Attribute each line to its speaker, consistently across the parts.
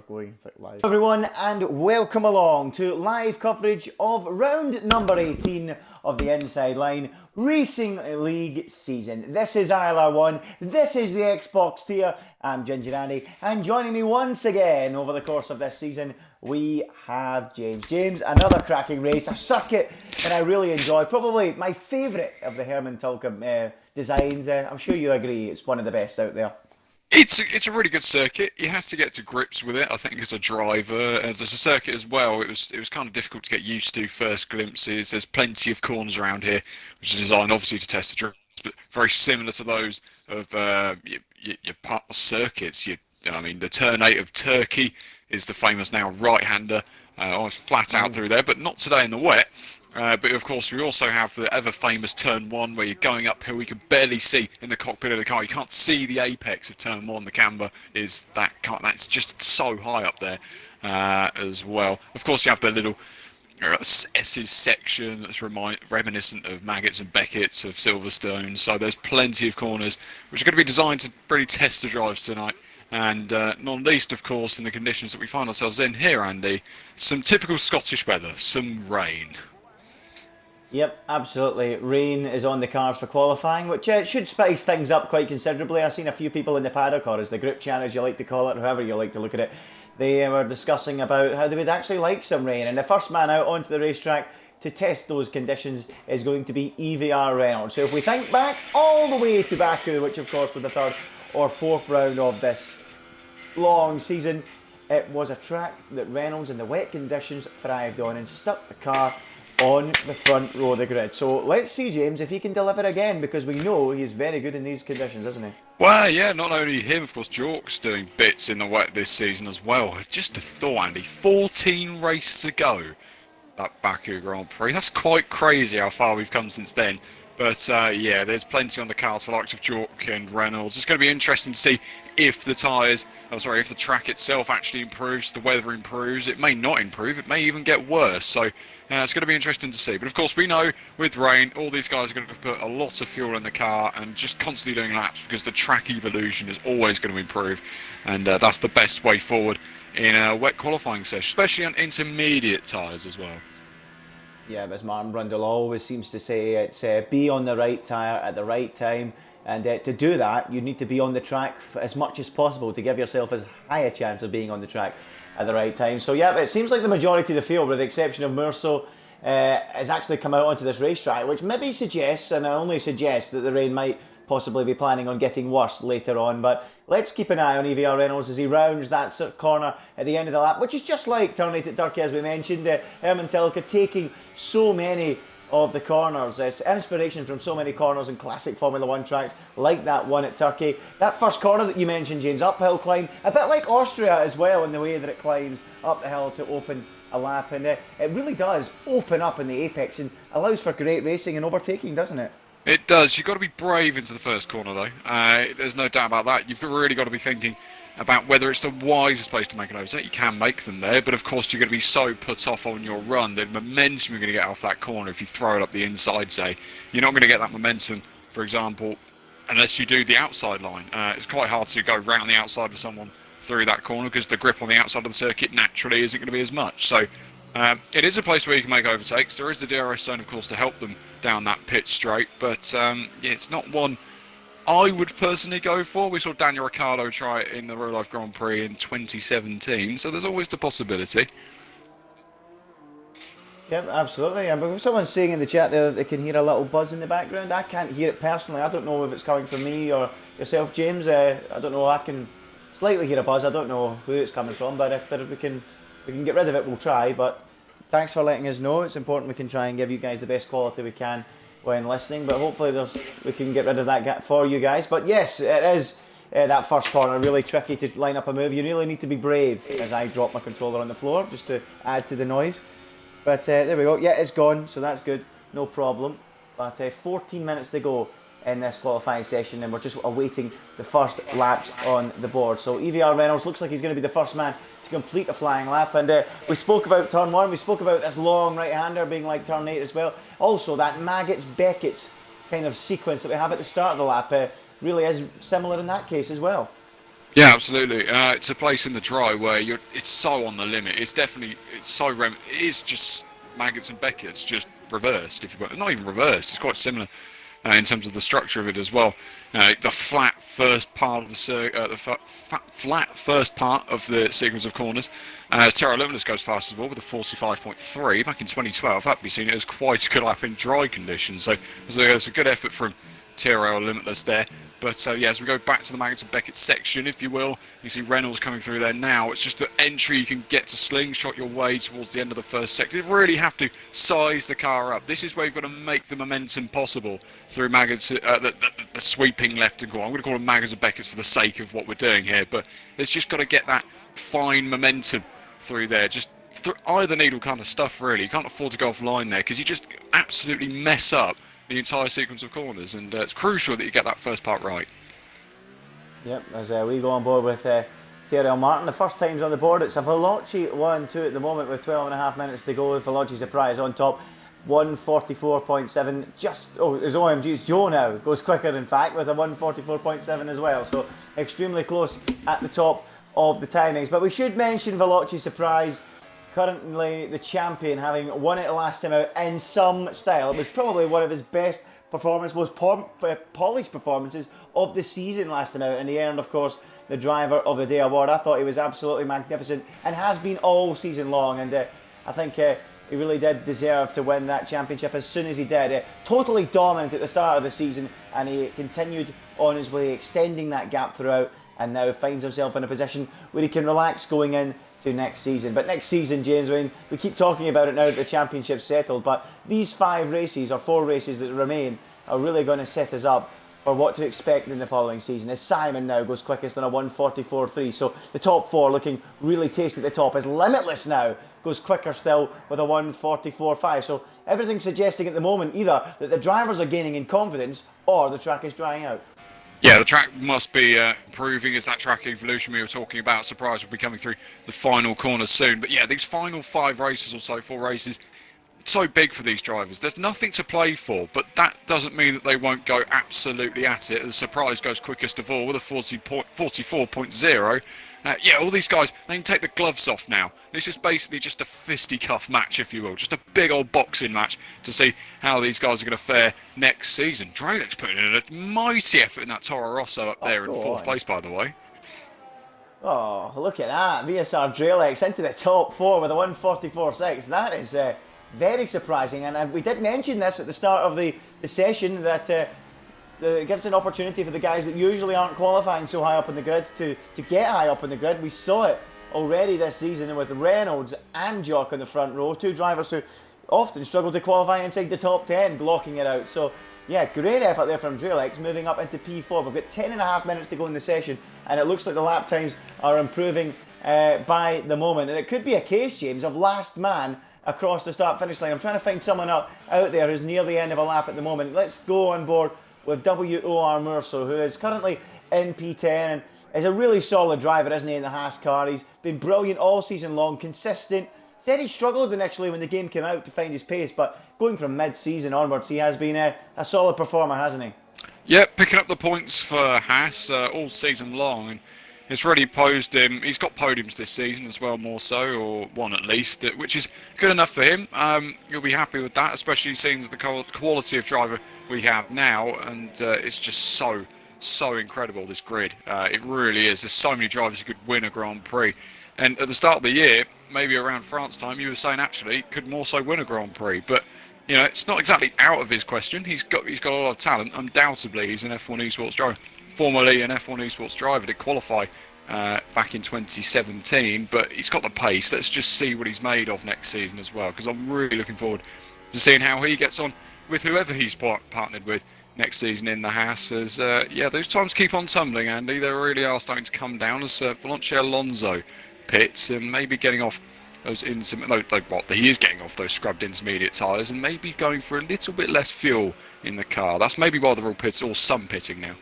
Speaker 1: Going live. Hello everyone, and welcome along to live coverage of round number 18 of the Inside Line Racing League season. This is ILR1, this is the Xbox tier. I'm Ginger Andy, and joining me once again over the course of this season, we have James. James, another cracking race, a circuit that I really enjoy, probably my favourite of the Herman Tulkum designs. I'm sure you agree, it's one of the best out there.
Speaker 2: It's a really good circuit. You have to get to grips with it, I think, as a driver. As a circuit as well, it was kind of difficult to get used to first glimpses. There's plenty of corners around here, which is designed obviously to test the drifts, but very similar to those of your past circuits. I mean, the turn 8 of Turkey is the famous now right-hander, almost flat out through there, but not today in the wet. But of course, we also have the ever famous turn 1 where you're going uphill. You can barely see in the cockpit of the car. You can't see the apex of turn 1. The camber is that's just so high up there as well. Of course, you have the little S's section that's reminiscent of Maggots and Beckett's of Silverstone. So there's plenty of corners which are going to be designed to really test the drives tonight. And not least, of course, in the conditions that we find ourselves in here, Andy, some typical Scottish weather, some rain.
Speaker 1: Yep, absolutely. Rain is on the cards for qualifying, which should spice things up quite considerably. I've seen a few people in the paddock, or as the group chat as you like to call it, however you like to look at it, they were discussing about how they would actually like some rain. And the first man out onto the racetrack to test those conditions is going to be EVR Reynolds. So if we think back all the way to Baku, which of course was the third or fourth round of this long season, it was a track that Reynolds in the wet conditions thrived on and stuck the car on the front row of the grid. So let's see, James, if he can deliver again, because we know he's very good in these conditions, isn't he?
Speaker 2: Well, yeah, not only him, of course, Jork's doing bits in the wet this season as well. Just a thought, Andy, 14 races to go, that Baku Grand Prix. That's quite crazy how far we've come since then. But yeah, there's plenty on the cards for the likes of Jork and Reynolds. It's going to be interesting to see if the if the track itself actually improves, the weather improves. It may not improve, it may even get worse. So it's going to be interesting to see. But of course, we know with rain, all these guys are going to put a lot of fuel in the car and just constantly doing laps, because the track evolution is always going to improve. And that's the best way forward in a wet qualifying session, especially on intermediate tyres as well.
Speaker 1: Yeah, as Martin Brundle always seems to say, it's be on the right tyre at the right time. And to do that, you need to be on the track as much as possible to give yourself as high a chance of being on the track at the right time. So yeah, it seems like the majority of the field, with the exception of Murso, has actually come out onto this racetrack, which maybe suggests, and I only suggest, that the rain might possibly be planning on getting worse later on. But let's keep an eye on EVR Reynolds as he rounds that corner at the end of the lap, which is just like turn 8 at Turkey, as we mentioned. Herman Tilke taking so many of the corners. It's inspiration from so many corners in classic Formula 1 tracks, like that one at Turkey. That first corner that you mentioned, James, uphill climb, a bit like Austria as well in the way that it climbs up the hill to open a lap. And it really does open up in the apex and allows for great racing and overtaking, doesn't it?
Speaker 2: It does. You've got to be brave into the first corner, though. There's no doubt about that. You've really got to be thinking about whether it's the wisest place to make an overtake. You can make them there, but of course you're going to be so put off on your run, the momentum you're going to get off that corner if you throw it up the inside, say. You're not going to get that momentum, for example, unless you do the outside line. It's quite hard to go round the outside of someone through that corner, because the grip on the outside of the circuit naturally isn't going to be as much. So it is a place where you can make overtakes. There is the DRS zone, of course, to help them down that pit straight, but yeah, it's not one I would personally go for. We saw Daniel Ricciardo try it in the Real Life Grand Prix in 2017, so there's always the possibility.
Speaker 1: Yep, absolutely. And someone's saying in the chat there that they can hear a little buzz in the background. I can't hear it personally. I don't know if it's coming from me or yourself, James. I don't know. I can slightly hear a buzz. I don't know who it's coming from, but if we can get rid of it, we'll try. But thanks for letting us know. It's important we can try and give you guys the best quality we can when listening, but hopefully we can get rid of that gap for you guys. But yes, it is that first corner really tricky to line up a move. You really need to be brave, as I drop my controller on the floor just to add to the noise. But there we go. Yeah, it's gone, so that's good, no problem. But 14 minutes to go in this qualifying session, and we're just awaiting the first laps on the board. So EVR Reynolds looks like he's going to be the first man to complete a flying lap. And we spoke about turn 1, we spoke about this long right-hander being like turn 8 as well. Also, that Maggots-Beckett's kind of sequence that we have at the start of the lap really is similar in that case as well.
Speaker 2: Yeah, absolutely. It's a place in the dry where it's so on the limit. It is just Maggots and Beckett's just reversed, if you will. Not even reversed. It's quite similar in terms of the structure of it as well. The flat first part of flat first part of the sequence of corners. As Terra Luminous goes fast as well with a 45.3 back in 2012. That'd be seen as quite a good lap in dry conditions. So there's a good effort from Terra Limitless there. But yeah, as we go back to the Maggots and Beckett section, if you will, you see Reynolds coming through there now. It's just the entry you can get to slingshot your way towards the end of the first sector. You really have to size the car up. This is where you've got to make the momentum possible through Maggots, the sweeping left and go. I'm going to call them Maggots and Beckett's for the sake of what we're doing here, but it's just got to get that fine momentum through there. Just either needle kind of stuff, really. You can't afford to go offline there because you just absolutely mess up the entire sequence of corners, and it's crucial that you get that first part right.
Speaker 1: Yep, as we go on board with Thierry Martin. The first time's on the board. It's a Veloci 1-2 at the moment with 12.5 minutes to go. Veloci's a prize on top. 144.7. There's OMG's Joe now. Goes quicker, in fact, with a 144.7 as well. So extremely close at the top of the timings. But we should mention Veloci's surprise. Currently the champion, having won it last time out in some style. It was probably one of his best performances, most polished performances of the season last time out, and he earned, of course, the Driver of the Day award. I thought he was absolutely magnificent and has been all season long, and I think he really did deserve to win that championship as soon as he did. Totally dominant at the start of the season, and he continued on his way, extending that gap throughout, and now finds himself in a position where he can relax going in to next season. But next season, James, we keep talking about it now that the championship's settled, but these 4 races that remain are really going to set us up for what to expect in the following season, as Simon now goes quickest on a 144.3. So the top 4 looking really tasty at the top, as Limitless now goes quicker still with a 144.5. So everything's suggesting at the moment either that the drivers are gaining in confidence or the track is drying out.
Speaker 2: Yeah, the track must be improving as that track evolution we were talking about. Surprise will be coming through the final corner soon. But yeah, these final 5 races or so, 4 races, so big for these drivers. There's nothing to play for, but that doesn't mean that they won't go absolutely at it. The Surprise goes quickest of all with a 44.0. Yeah, all these guys, they can take the gloves off now. This is basically just a fisticuff match, if you will. Just a big old boxing match to see how these guys are going to fare next season. Dralek's putting in a mighty effort in that Toro Rosso up there in 4th place, by the way.
Speaker 1: Oh, look at that. VSR Dralex into the top 4 with a 144.6. That is very surprising. And we did mention this at the start of the session that it gives an opportunity for the guys that usually aren't qualifying so high up in the grid to get high up in the grid. We saw it already this season with Reynolds and Jock in the front row, 2 drivers who often struggle to qualify inside the top 10, blocking it out. So yeah, great effort there from Dralex, moving up into P4. We've got 10.5 minutes to go in the session, and it looks like the lap times are improving by the moment. And it could be a case, James, of last man across the start-finish line. I'm trying to find someone out there who's near the end of a lap at the moment. Let's go on board with W.O.R. Murso, who is currently in P10 and is a really solid driver, isn't he, in the Haas car. He's been brilliant all season long, consistent. Said he struggled initially when the game came out to find his pace, but going from mid-season onwards, he has been a solid performer, hasn't he?
Speaker 2: Yeah, picking up the points for Haas all season long, and it's really posed him. He's got podiums this season as well, more so, or one at least, which is good enough for him. You'll be happy with that, especially seeing the quality of driver we have now, and it's just so incredible, this grid. It really is. There's so many drivers who could win a Grand Prix. And at the start of the year, maybe around France time, you were saying actually could more so win a Grand Prix. But you know, it's not exactly out of his question. He's got a lot of talent. Undoubtedly, he's an F1 eSports driver, formerly an F1 eSports driver. Did qualify back in 2017, but he's got the pace. Let's just see what he's made of next season as well, because I'm really looking forward to seeing how he gets on with whoever he's partnered with next season in the Haas. As yeah, those times keep on tumbling, Andy. They really are starting to come down as Valencia Alonso pits and maybe getting off those he is getting off those scrubbed intermediate tyres and maybe going for a little bit less fuel in the car. That's maybe why they're all pits, or some pitting now.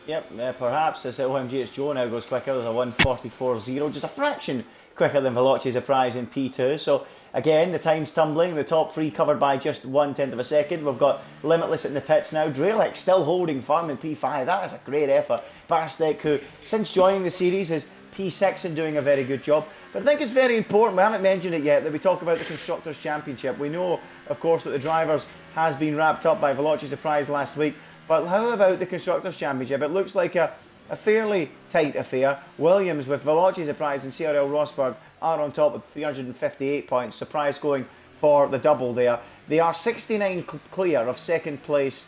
Speaker 1: Yep, perhaps as OMG, it's Joe now goes quicker. There's a 144.0, just a fraction quicker than Veloci's a prize in P2. So Again, the time's tumbling. The top three covered by just 1/10 of a second. We've got Limitless in the pits now. Drelix still holding firm in P5. That is a great effort. Bastek, who since joining the series is P6 and doing a very good job. But I think it's very important, we haven't mentioned it yet, that we talk about the Constructors' Championship. We know, of course, that the Drivers has been wrapped up by Veloci Surprise last week. But how about the Constructors' Championship? It looks like a fairly tight affair. Williams with Veloci Surprise and CRL Rosberg are on top with 358 points. Surprise going for the double there. They are 69 clear of second place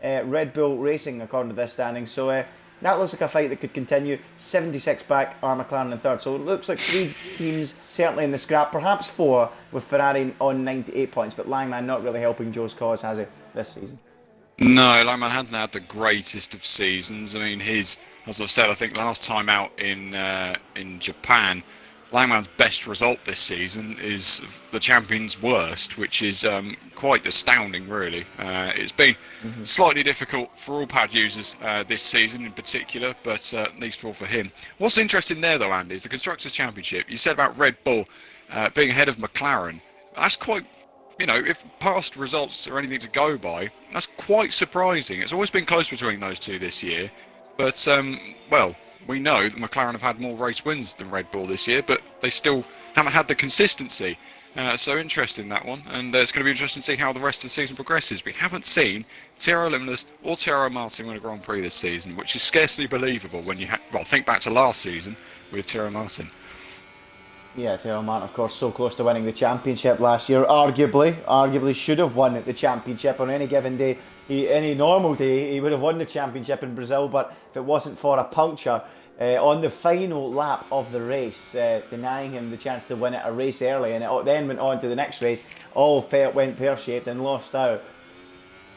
Speaker 1: Red Bull Racing according to this standing. So that looks like a fight that could continue. 76 back are McLaren in third. So it looks like three teams certainly in the scrap. Perhaps four with Ferrari on 98 points. But Langman not really helping Joe's cause, has he, this season?
Speaker 2: No, Langman hasn't had the greatest of seasons. I mean, as I've said, I think last time out in Japan, Langman's best result this season is the champion's worst, which is quite astounding, really. It's been slightly difficult for all pad users this season in particular, but at least for him. What's interesting there, though, Andy, is the Constructors' Championship. You said about Red Bull being ahead of McLaren. That's quite, if past results are anything to go by, that's quite surprising. It's always been close between those two this year, but, well, we know that McLaren have had more race wins than Red Bull this year, but they still haven't had the consistency. So interesting, that one. And it's going to be interesting to see how the rest of the season progresses. We haven't seen Thierry Limitless or Thierry Martin win a Grand Prix this season, which is scarcely believable when you think back to last season with Thierry Martin.
Speaker 1: Yeah, Thierry Martin, of course, so close to winning the championship last year. Arguably should have won the championship on any given day. Any normal day, he would have won the championship in Brazil, but if it wasn't for a puncture on the final lap of the race, denying him the chance to win it a race early, and it then went on to the next race, went pear-shaped and lost out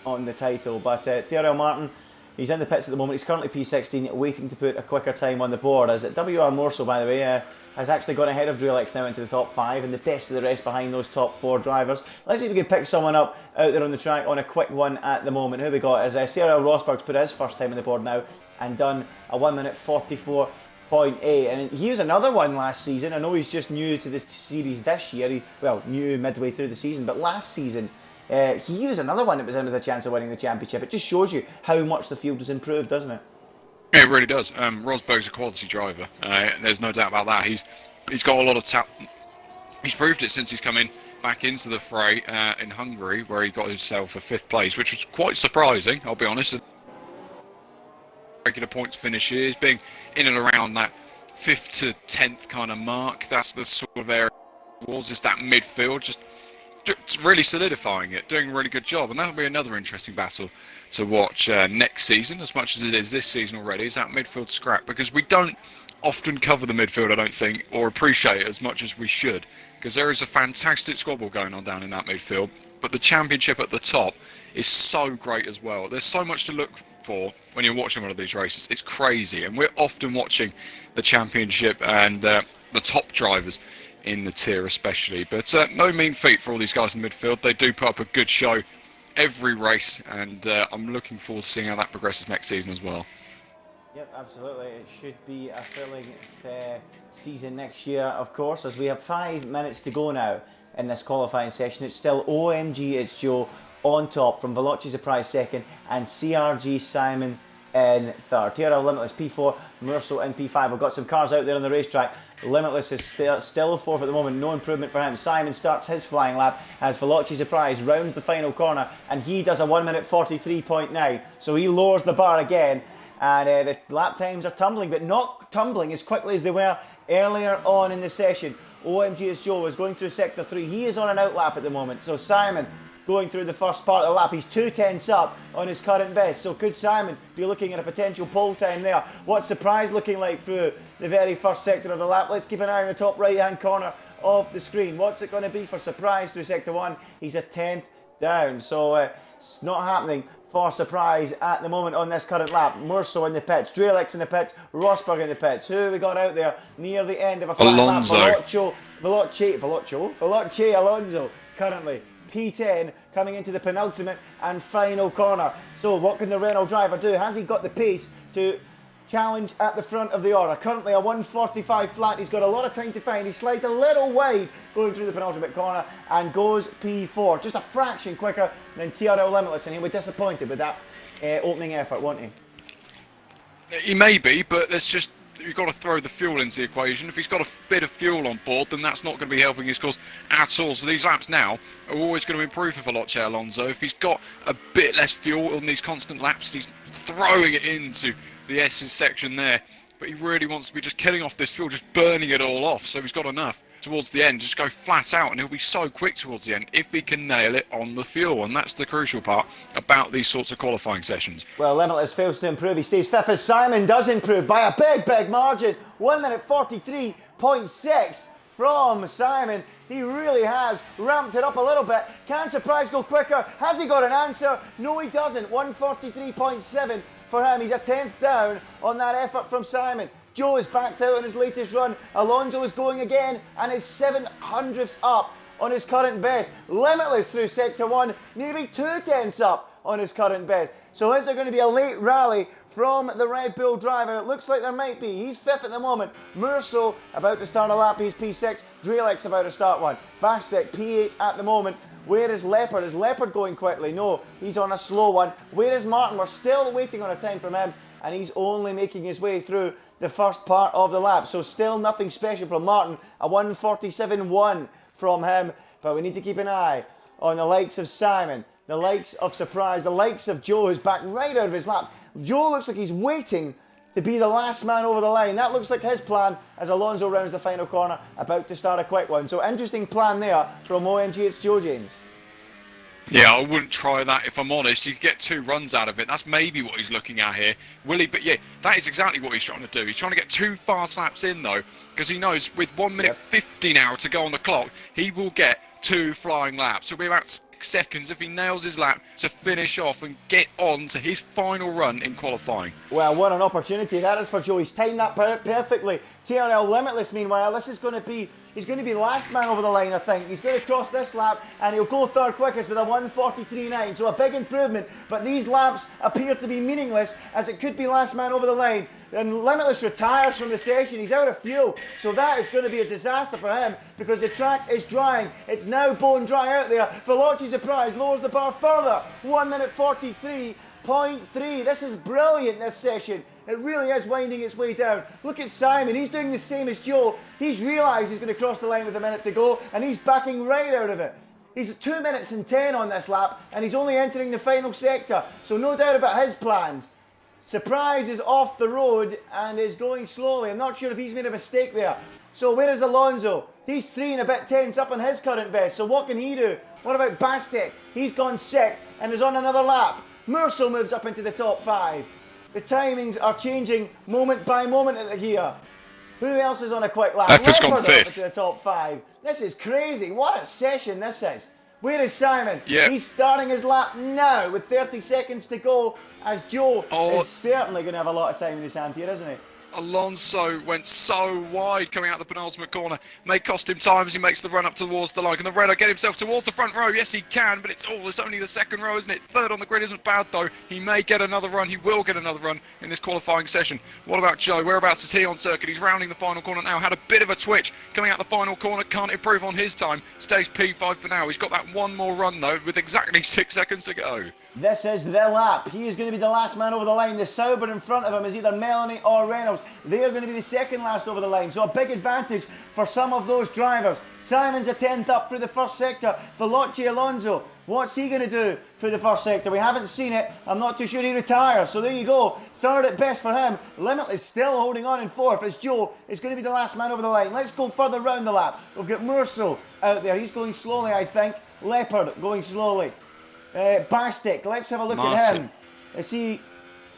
Speaker 1: on the title. But Thierry Martin, he's in the pits at the moment. He's currently P16, waiting to put a quicker time on the board. As WR Morso, by the way, has actually gone ahead of Drelix now into the top 5, and the best of the rest behind those top 4 drivers. Let's see if we can pick someone up out there on the track on a quick one at the moment. Who we got? As CRL Rosberg's put his first time on the board now and done a 1 minute 44.8. And he was another one last season. I know he's just new to this series this year. New midway through the season, but last season he was another one that was in with a chance of winning the championship. It just shows you how much the field has improved, doesn't it?
Speaker 2: It really does. Rosberg's a quality driver. There's no doubt about that. He's got a lot of talent. He's proved it since he's come back into the fray in Hungary, where he got himself a 5th place, which was quite surprising, I'll be honest. Regular points finishes, being in and around that 5th to 10th kind of mark. That's the sort of area towards just that midfield, just really solidifying it, doing a really good job. And that'll be another interesting battle to watch next season, as much as it is this season already, is that midfield scrap, because we don't often cover the midfield, I don't think, or appreciate it as much as we should, because there is a fantastic squabble going on down in that midfield, but the championship at the top is so great as well. There's so much to look for when you're watching one of these races. It's crazy, and we're often watching the championship and the top drivers in the tier especially, but no mean feat for all these guys in the midfield. They do put up a good show every race, and I'm looking forward to seeing how that progresses next season as well.
Speaker 1: Yep, absolutely. It should be a thrilling season next year, of course, as we have 5 minutes to go now in this qualifying session. It's still OMG, it's Joe on top from Veloci Surprise second and CRG Simon in third. Thierry Limitless P4, Merso in P5. We've got some cars out there on the racetrack. Limitless is still fourth at the moment, no improvement for him. Simon starts his flying lap as Veloci Surprise rounds the final corner, and he does a 1 minute 43.9, so he lowers the bar again, and the lap times are tumbling, but not tumbling as quickly as they were earlier on in the session. OMG as Joe is going through sector 3. He is on an outlap at the moment, so Simon going through the first part of the lap. He's 2/10 up on his current best, so could Simon be looking at a potential pole time there? What's Surprise looking like through the very first sector of the lap? Let's keep an eye on the top right hand corner of the screen. What's it going to be for Surprise through sector 1? He's a 10th down, so it's not happening for Surprise at the moment on this current lap. Merso in the pits, Drelix in the pits, Rosberg in the pits. Who we got out there near the end of a flat lap? Veloci Alonso currently P10 coming into the penultimate and final corner. So what can the Renault driver do? Has he got the pace to challenge at the front of the order. Currently a 145 flat. He's got a lot of time to find. He slides a little wide going through the penultimate corner and goes P4. Just a fraction quicker than TRL Limitless, and he'll be disappointed with that opening effort, won't he?
Speaker 2: He may be, but you've got to throw the fuel into the equation. If he's got a bit of fuel on board, then that's not going to be helping his cause at all. So these laps now are always going to improve for Veloce Alonso. If he's got a bit less fuel on these constant laps, he's throwing it into the S's section there. But he really wants to be just killing off this fuel, just burning it all off. So he's got enough towards the end, just go flat out, and he'll be so quick towards the end if he can nail it on the fuel. And that's the crucial part about these sorts of qualifying sessions.
Speaker 1: Well, Limitless fails to improve. He stays fifth as Simon does improve by a big margin. 1 minute 43.6 from Simon. He really has ramped it up a little bit. Can Surprise go quicker? Has he got an answer? No, he doesn't. 143.7 for him. He's a 10th down on that effort from Simon. Joe is backed out on his latest run. Alonso is going again and is 700ths up on his current best. Limitless through sector 1, nearly 2/10ths up on his current best. So is there going to be a late rally from the Red Bull driver? It looks like there might be. He's fifth at the moment. Murso about to start a lap. He's P6. Drelix about to start one. Bastek P8 at the moment. Where is Leopard? Is Leopard going quickly? No, he's on a slow one. Where is Martin? We're still waiting on a time from him, and he's only making his way through the first part of the lap. So still nothing special from Martin. A 147.1 from him. But we need to keep an eye on the likes of Simon, the likes of Surprise, the likes of Joe, who's back right out of his lap. Joe looks like he's waiting to be the last man over the line. That looks like his plan as Alonso rounds the final corner, about to start a quick one. So interesting plan there from OMG, it's Joe James.
Speaker 2: Yeah, I wouldn't try that if I'm honest. You could get 2 runs out of it. That's maybe what he's looking at here. Will he? But yeah, that is exactly what he's trying to do. He's trying to get 2 fast laps in though, because he knows with 1 minute 50 now to go on the clock, he will get 2 flying laps. It'll be about 6 seconds if he nails his lap to finish off and get on to his final run in qualifying.
Speaker 1: Well, what an opportunity that is for Joe. He's timed that perfectly. TRL Limitless, meanwhile, this is going to be, he's going to be the last man over the line, I think. He's going to cross this lap and he'll go third quickest with a 143.9. So a big improvement, but these laps appear to be meaningless as it could be last man over the line. And Limitless retires from the session. He's out of fuel. So that is going to be a disaster for him because the track is drying. It's now bone dry out there. Veloci Surprise lowers the bar further. 1 minute 43.3. This is brilliant, this session. It really is winding its way down. Look at Simon. He's doing the same as Joe. He's realised he's going to cross the line with a minute to go and he's backing right out of it. He's at 2 minutes and 10 on this lap and he's only entering the final sector. So no doubt about his plans. Surprise is off the road and is going slowly. I'm not sure if he's made a mistake there. So where is Alonso? He's 3 and a bit tenths up on his current best. So what can he do? What about Bastek? He's gone 6th and is on another lap. Murso moves up into the top 5. The timings are changing moment by moment here. Who else is on a quick lap?
Speaker 2: Leopard's gone
Speaker 1: Leopard
Speaker 2: 5th.
Speaker 1: up into the top 5. This is crazy. What a session this is. Where is Simon?
Speaker 2: Yeah.
Speaker 1: He's starting his lap now with 30 seconds to go as Joe is certainly going to have a lot of time in his hand here, isn't he?
Speaker 2: Alonso went so wide coming out the penultimate corner. May cost him time as he makes the run up towards the line. Can the Redder get himself towards the front row? Yes, he can, but it's only the second row, isn't it? Third on the grid isn't bad, though. He may get another run. He will get another run in this qualifying session. What about Joe? Whereabouts is he on circuit? He's rounding the final corner now. Had a bit of a twitch coming out the final corner. Can't improve on his time. Stays P5 for now. He's got that one more run, though, with exactly 6 seconds to go.
Speaker 1: This is the lap. He is going to be the last man over the line. The Sauber in front of him is either Melanie or Reynolds. They are going to be the second last over the line. So a big advantage for some of those drivers. Simon's a 10th up through the first sector. Veloci Alonso, what's he going to do through the first sector? We haven't seen it. I'm not too sure he retires. So there you go. Third at best for him. Limitless still holding on in 4th as Joe is going to be the last man over the line. Let's go further round the lap. We've got Murso out there. He's going slowly, I think. Leopard going slowly. Bastek, let's have a look at him. Is he,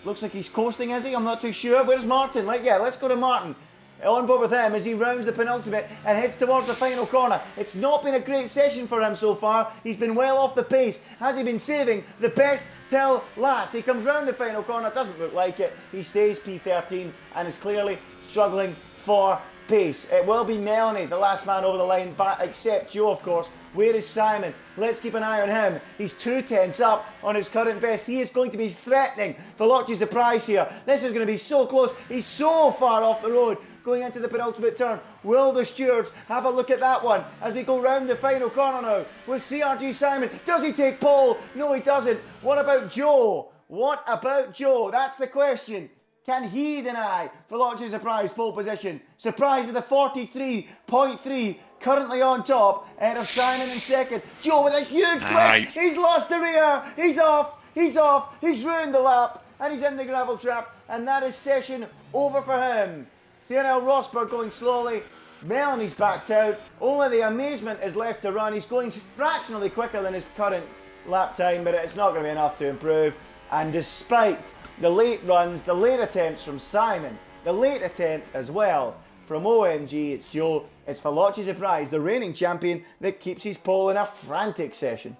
Speaker 1: looks like he's coasting, is he? I'm not too sure. Where's Martin? Let's go to Martin. On board with him as he rounds the penultimate and heads towards the final corner. It's not been a great session for him so far. He's been well off the pace. Has he been saving the best till last? He comes round the final corner, doesn't look like it. He stays P13 and is clearly struggling for pace. It will be Melanie, the last man over the line, but except Joe, of course. Where is Simon? Let's keep an eye on him. He's 2/10 up on his current best. He is going to be threatening Veloce's the prize here. This is going to be so close. He's so far off the road going into the penultimate turn. Will the stewards have a look at that one as we go round the final corner now with CRG Simon? Does he take pole? No, he doesn't. What about Joe? What about Joe? That's the question. Can he deny Veloce's surprise pole position? Surprise with a 43.3, currently on top, ahead of Simon in second. Joe with a huge flip. He's lost the rear. He's off. He's off. He's ruined the lap. And he's in the gravel trap. And that is session over for him. CNL Rosberg going slowly. Melanie's backed out. Only the Amazement is left to run. He's going fractionally quicker than his current lap time, but it's not going to be enough to improve. And despite the late runs, the late attempts from Simon, the late attempt as well from OMG, it's Joe, it's Veloce's surprise, the reigning champion, that keeps his pole in a frantic session.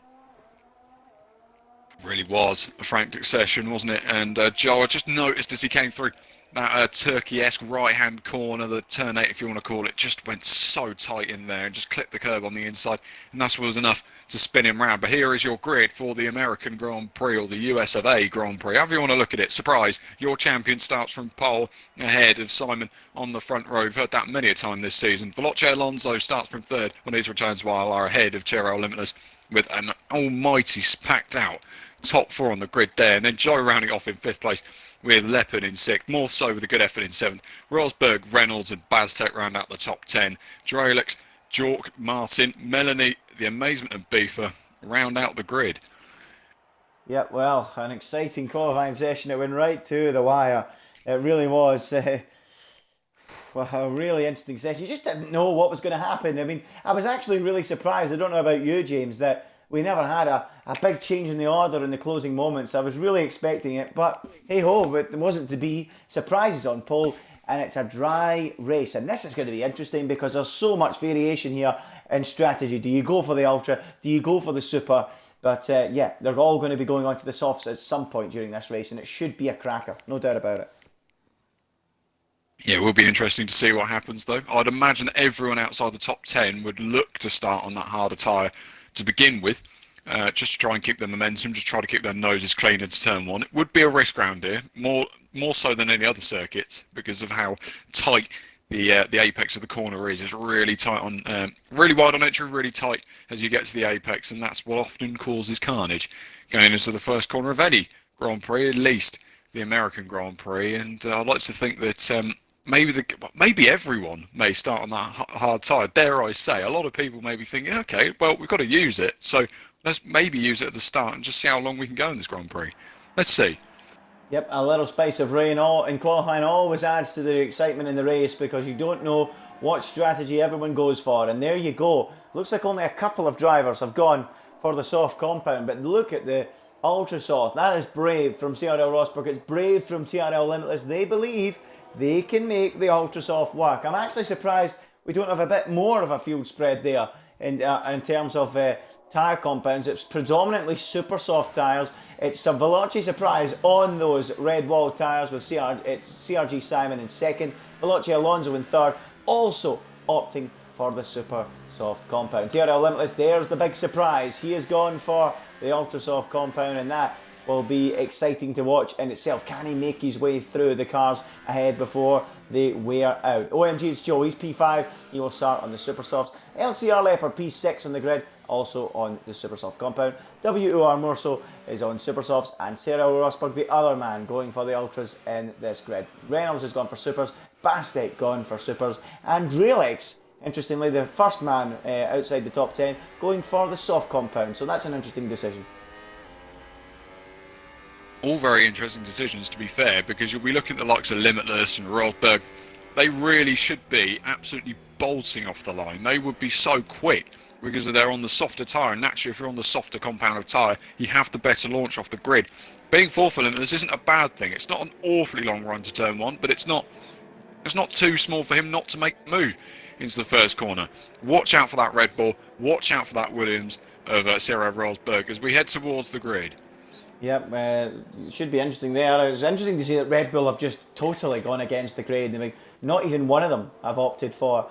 Speaker 2: Really was a frantic session, wasn't it? And Joe, I just noticed as he came through that Turkey-esque right-hand corner, the turn 8 if you want to call it, just went so tight in there and just clipped the curb on the inside, and that was enough to spin him round. But here is your grid for the American Grand Prix, or the US of A Grand Prix, however you want to look at it. Surprise, your champion starts from pole ahead of Simon on the front row. We've heard that many a time this season. Veloce Alonso starts from third on his returns, while are ahead of Cheryl Limitless with an almighty packed out top 4 on the grid there, and then Joe rounding off in 5th place with Leopard in 6th, more so with a good effort in 7th. Rosberg, Reynolds and Baztek round out the top 10. Drelix, Jork, Martin, Melanie, the Amazement and Beefer round out the grid.
Speaker 1: Yep, well, an exciting qualifying session. It went right to the wire. It really was. Well, a really interesting session. You just didn't know what was going to happen. I mean, I was actually really surprised. I don't know about you, James, that we never had a big change in the order in the closing moments. I was really expecting it, but hey-ho, it wasn't to be. Surprises on pole, and it's a dry race. And this is going to be interesting because there's so much variation here in strategy. Do you go for the Ultra? Do you go for the Super? But yeah, they're all going to be going on to the softs at some point during this race, and it should be a cracker, no doubt about it.
Speaker 2: Yeah, it will be interesting to see what happens, though. I'd imagine everyone outside the top 10 would look to start on that harder tyre to begin with, just to try and keep the momentum, just try to keep their noses clean into turn 1. It would be a risk round here, more so than any other circuits, because of how tight the apex of the corner is. It's really tight on, really wide on entry, really tight as you get to the apex, and that's what often causes carnage going into the first corner of any Grand Prix, at least the American Grand Prix. And I'd like to think that maybe everyone may start on that hard tyre. Dare I say, a lot of people may be thinking, okay, well, we've got to use it, so let's maybe use it at the start and just see how long we can go in this Grand Prix. Let's see.
Speaker 1: Yep, a little spice of rain in qualifying always adds to the excitement in the race, because you don't know what strategy everyone goes for. And there you go. Looks like only a couple of drivers have gone for the soft compound, but look at the ultra soft. That is brave from CRL Rosberg. It's brave from TRL Limitless. They believe they can make the ultra soft work. I'm actually surprised we don't have a bit more of a field spread there in terms of tyre compounds. It's predominantly super soft tyres. It's a Veloce surprise on those red wall tyres with CRG Simon in second, Veloce Alonso in third, also opting for the super soft compound. TRL Limitless, there's the big surprise. He has gone for the ultra soft compound, and that will be exciting to watch in itself. Can he make his way through the cars ahead before they wear out? OMG, it's Joe, he's P5, he will start on the super softs. LCR Leopard P6 on the grid, also on the super soft compound. WOR Murso is on super softs, and Cyril Rosberg, the other man, going for the ultras in this grid. Reynolds has gone for supers, Bastek gone for supers, and Drelix, interestingly, the first man outside the top 10, going for the soft compound. So that's an interesting decision.
Speaker 2: All very interesting decisions, to be fair, because you'll be looking at the likes of Limitless and Rosberg. They really should be absolutely bolting off the line. They would be so quick because they're on the softer tyre, and naturally if you're on the softer compound of tyre, you have the better launch off the grid. Being fourth for Limitless isn't a bad thing. It's not an awfully long run to turn 1, but it's not too small for him not to make the move into the first corner. Watch out for that Red Bull, watch out for that Williams of Cyril Rosberg as we head towards the grid.
Speaker 1: Yep, it should be interesting there. It's interesting to see that Red Bull have just totally gone against the grain. I mean, not even one of them have opted for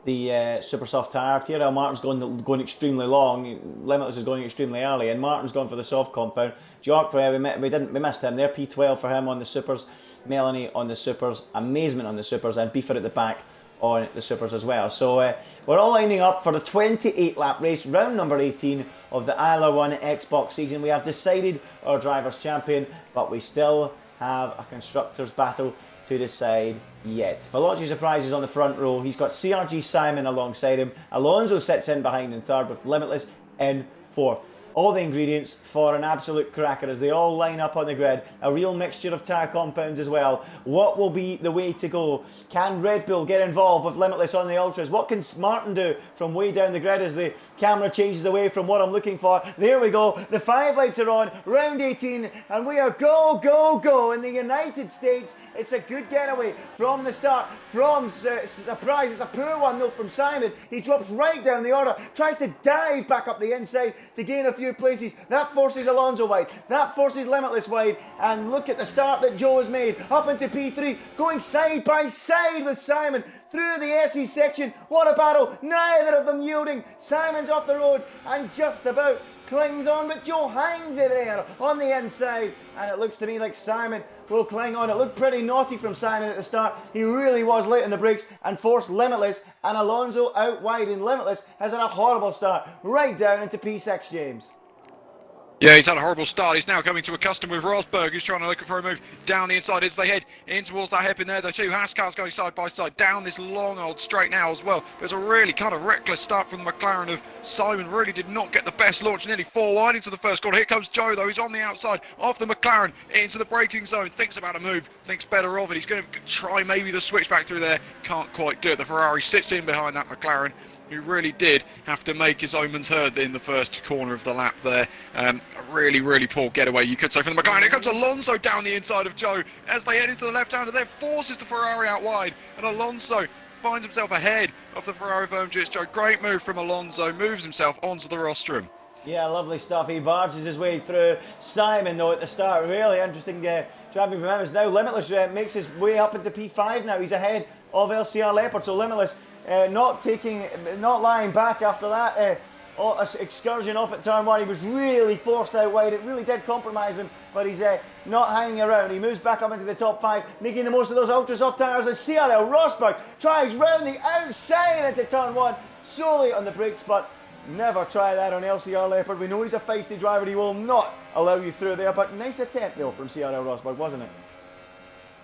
Speaker 1: the super soft tyre. Tyrrell Martin's going extremely long. Limitless is going extremely early, and Martin's gone for the soft compound. Jock, we missed him there. P12 for him on the supers. Melanie on the supers. Amazement on the supers, and Beaver at the back on the supers as well. So we're all lining up for the 28 lap race, round number 18 of the ILR1 Xbox season. We have decided our driver's champion, but we still have a constructors battle to decide yet. Veloci Surprises on the front row. He's got CRG Simon alongside him. Alonso sits in behind in third with Limitless in fourth. All the ingredients for an absolute cracker as they all line up on the grid. A real mixture of tyre compounds as well. What will be the way to go? Can Red Bull get involved with Limitless on the Ultras? What can Martin do from way down the grid as the camera changes away from what I'm looking for? There we go. The 5 lights are on. Round 18 and we are go, go, go. In the United States, it's a good getaway from the start. From Surprise. It's a poor one though from Simon. He drops right down the order. Tries to dive back up the inside to gain a few places. That forces Alonso wide. That forces Limitless wide. And look at the start that Joe has made. Up into P3. Going side by side with Simon. Through the SE section. What a battle. Neither of them yielding. Simon's off the road and just about clings on, but Joe hangs it there on the inside, and it looks to me like Simon will cling on. It looked pretty naughty from Simon at the start. He really was late on the brakes and forced Limitless and Alonso out wide, and Limitless has had a horrible start right down into P6, James.
Speaker 2: Yeah, he's had a horrible start. He's now coming to a custom with Rosberg, who's trying to look for a move down the inside as they head in towards that hairpin there. The two Haas cars going side by side down this long old straight now as well. There's a really kind of reckless start from the McLaren of Simon. Really did not get the best launch, nearly 4 wide into the first corner. Here comes Joe though, he's on the outside of the McLaren into the braking zone. Thinks about a move, thinks better of it. He's going to try maybe the switch back through there. Can't quite do it. The Ferrari sits in behind that McLaren, who really did have to make his omens heard in the first corner of the lap there. A really, really poor getaway, you could say, from the McLaren. Here comes Alonso down the inside of Joe as they head into the left-hander. There forces the Ferrari out wide, and Alonso finds himself ahead of the Ferrari of Joe. Great move from Alonso, moves himself onto the rostrum.
Speaker 1: Yeah, lovely stuff. He barges his way through. Simon, though, at the start, really interesting driving from him. Now Limitless makes his way up into P5 now. He's ahead of LCR Leopard, so Limitless not lying back after that excursion off at turn 1. He was really forced out wide. It really did compromise him, but he's not hanging around. He moves back up into the top 5, making the most of those ultra soft tyres as CRL Rosberg tries round the outside into turn 1, solely on the brakes, but never try that on LCR Leopard. We know he's a feisty driver. He will not allow you through there, but nice attempt though from CRL Rosberg, wasn't it?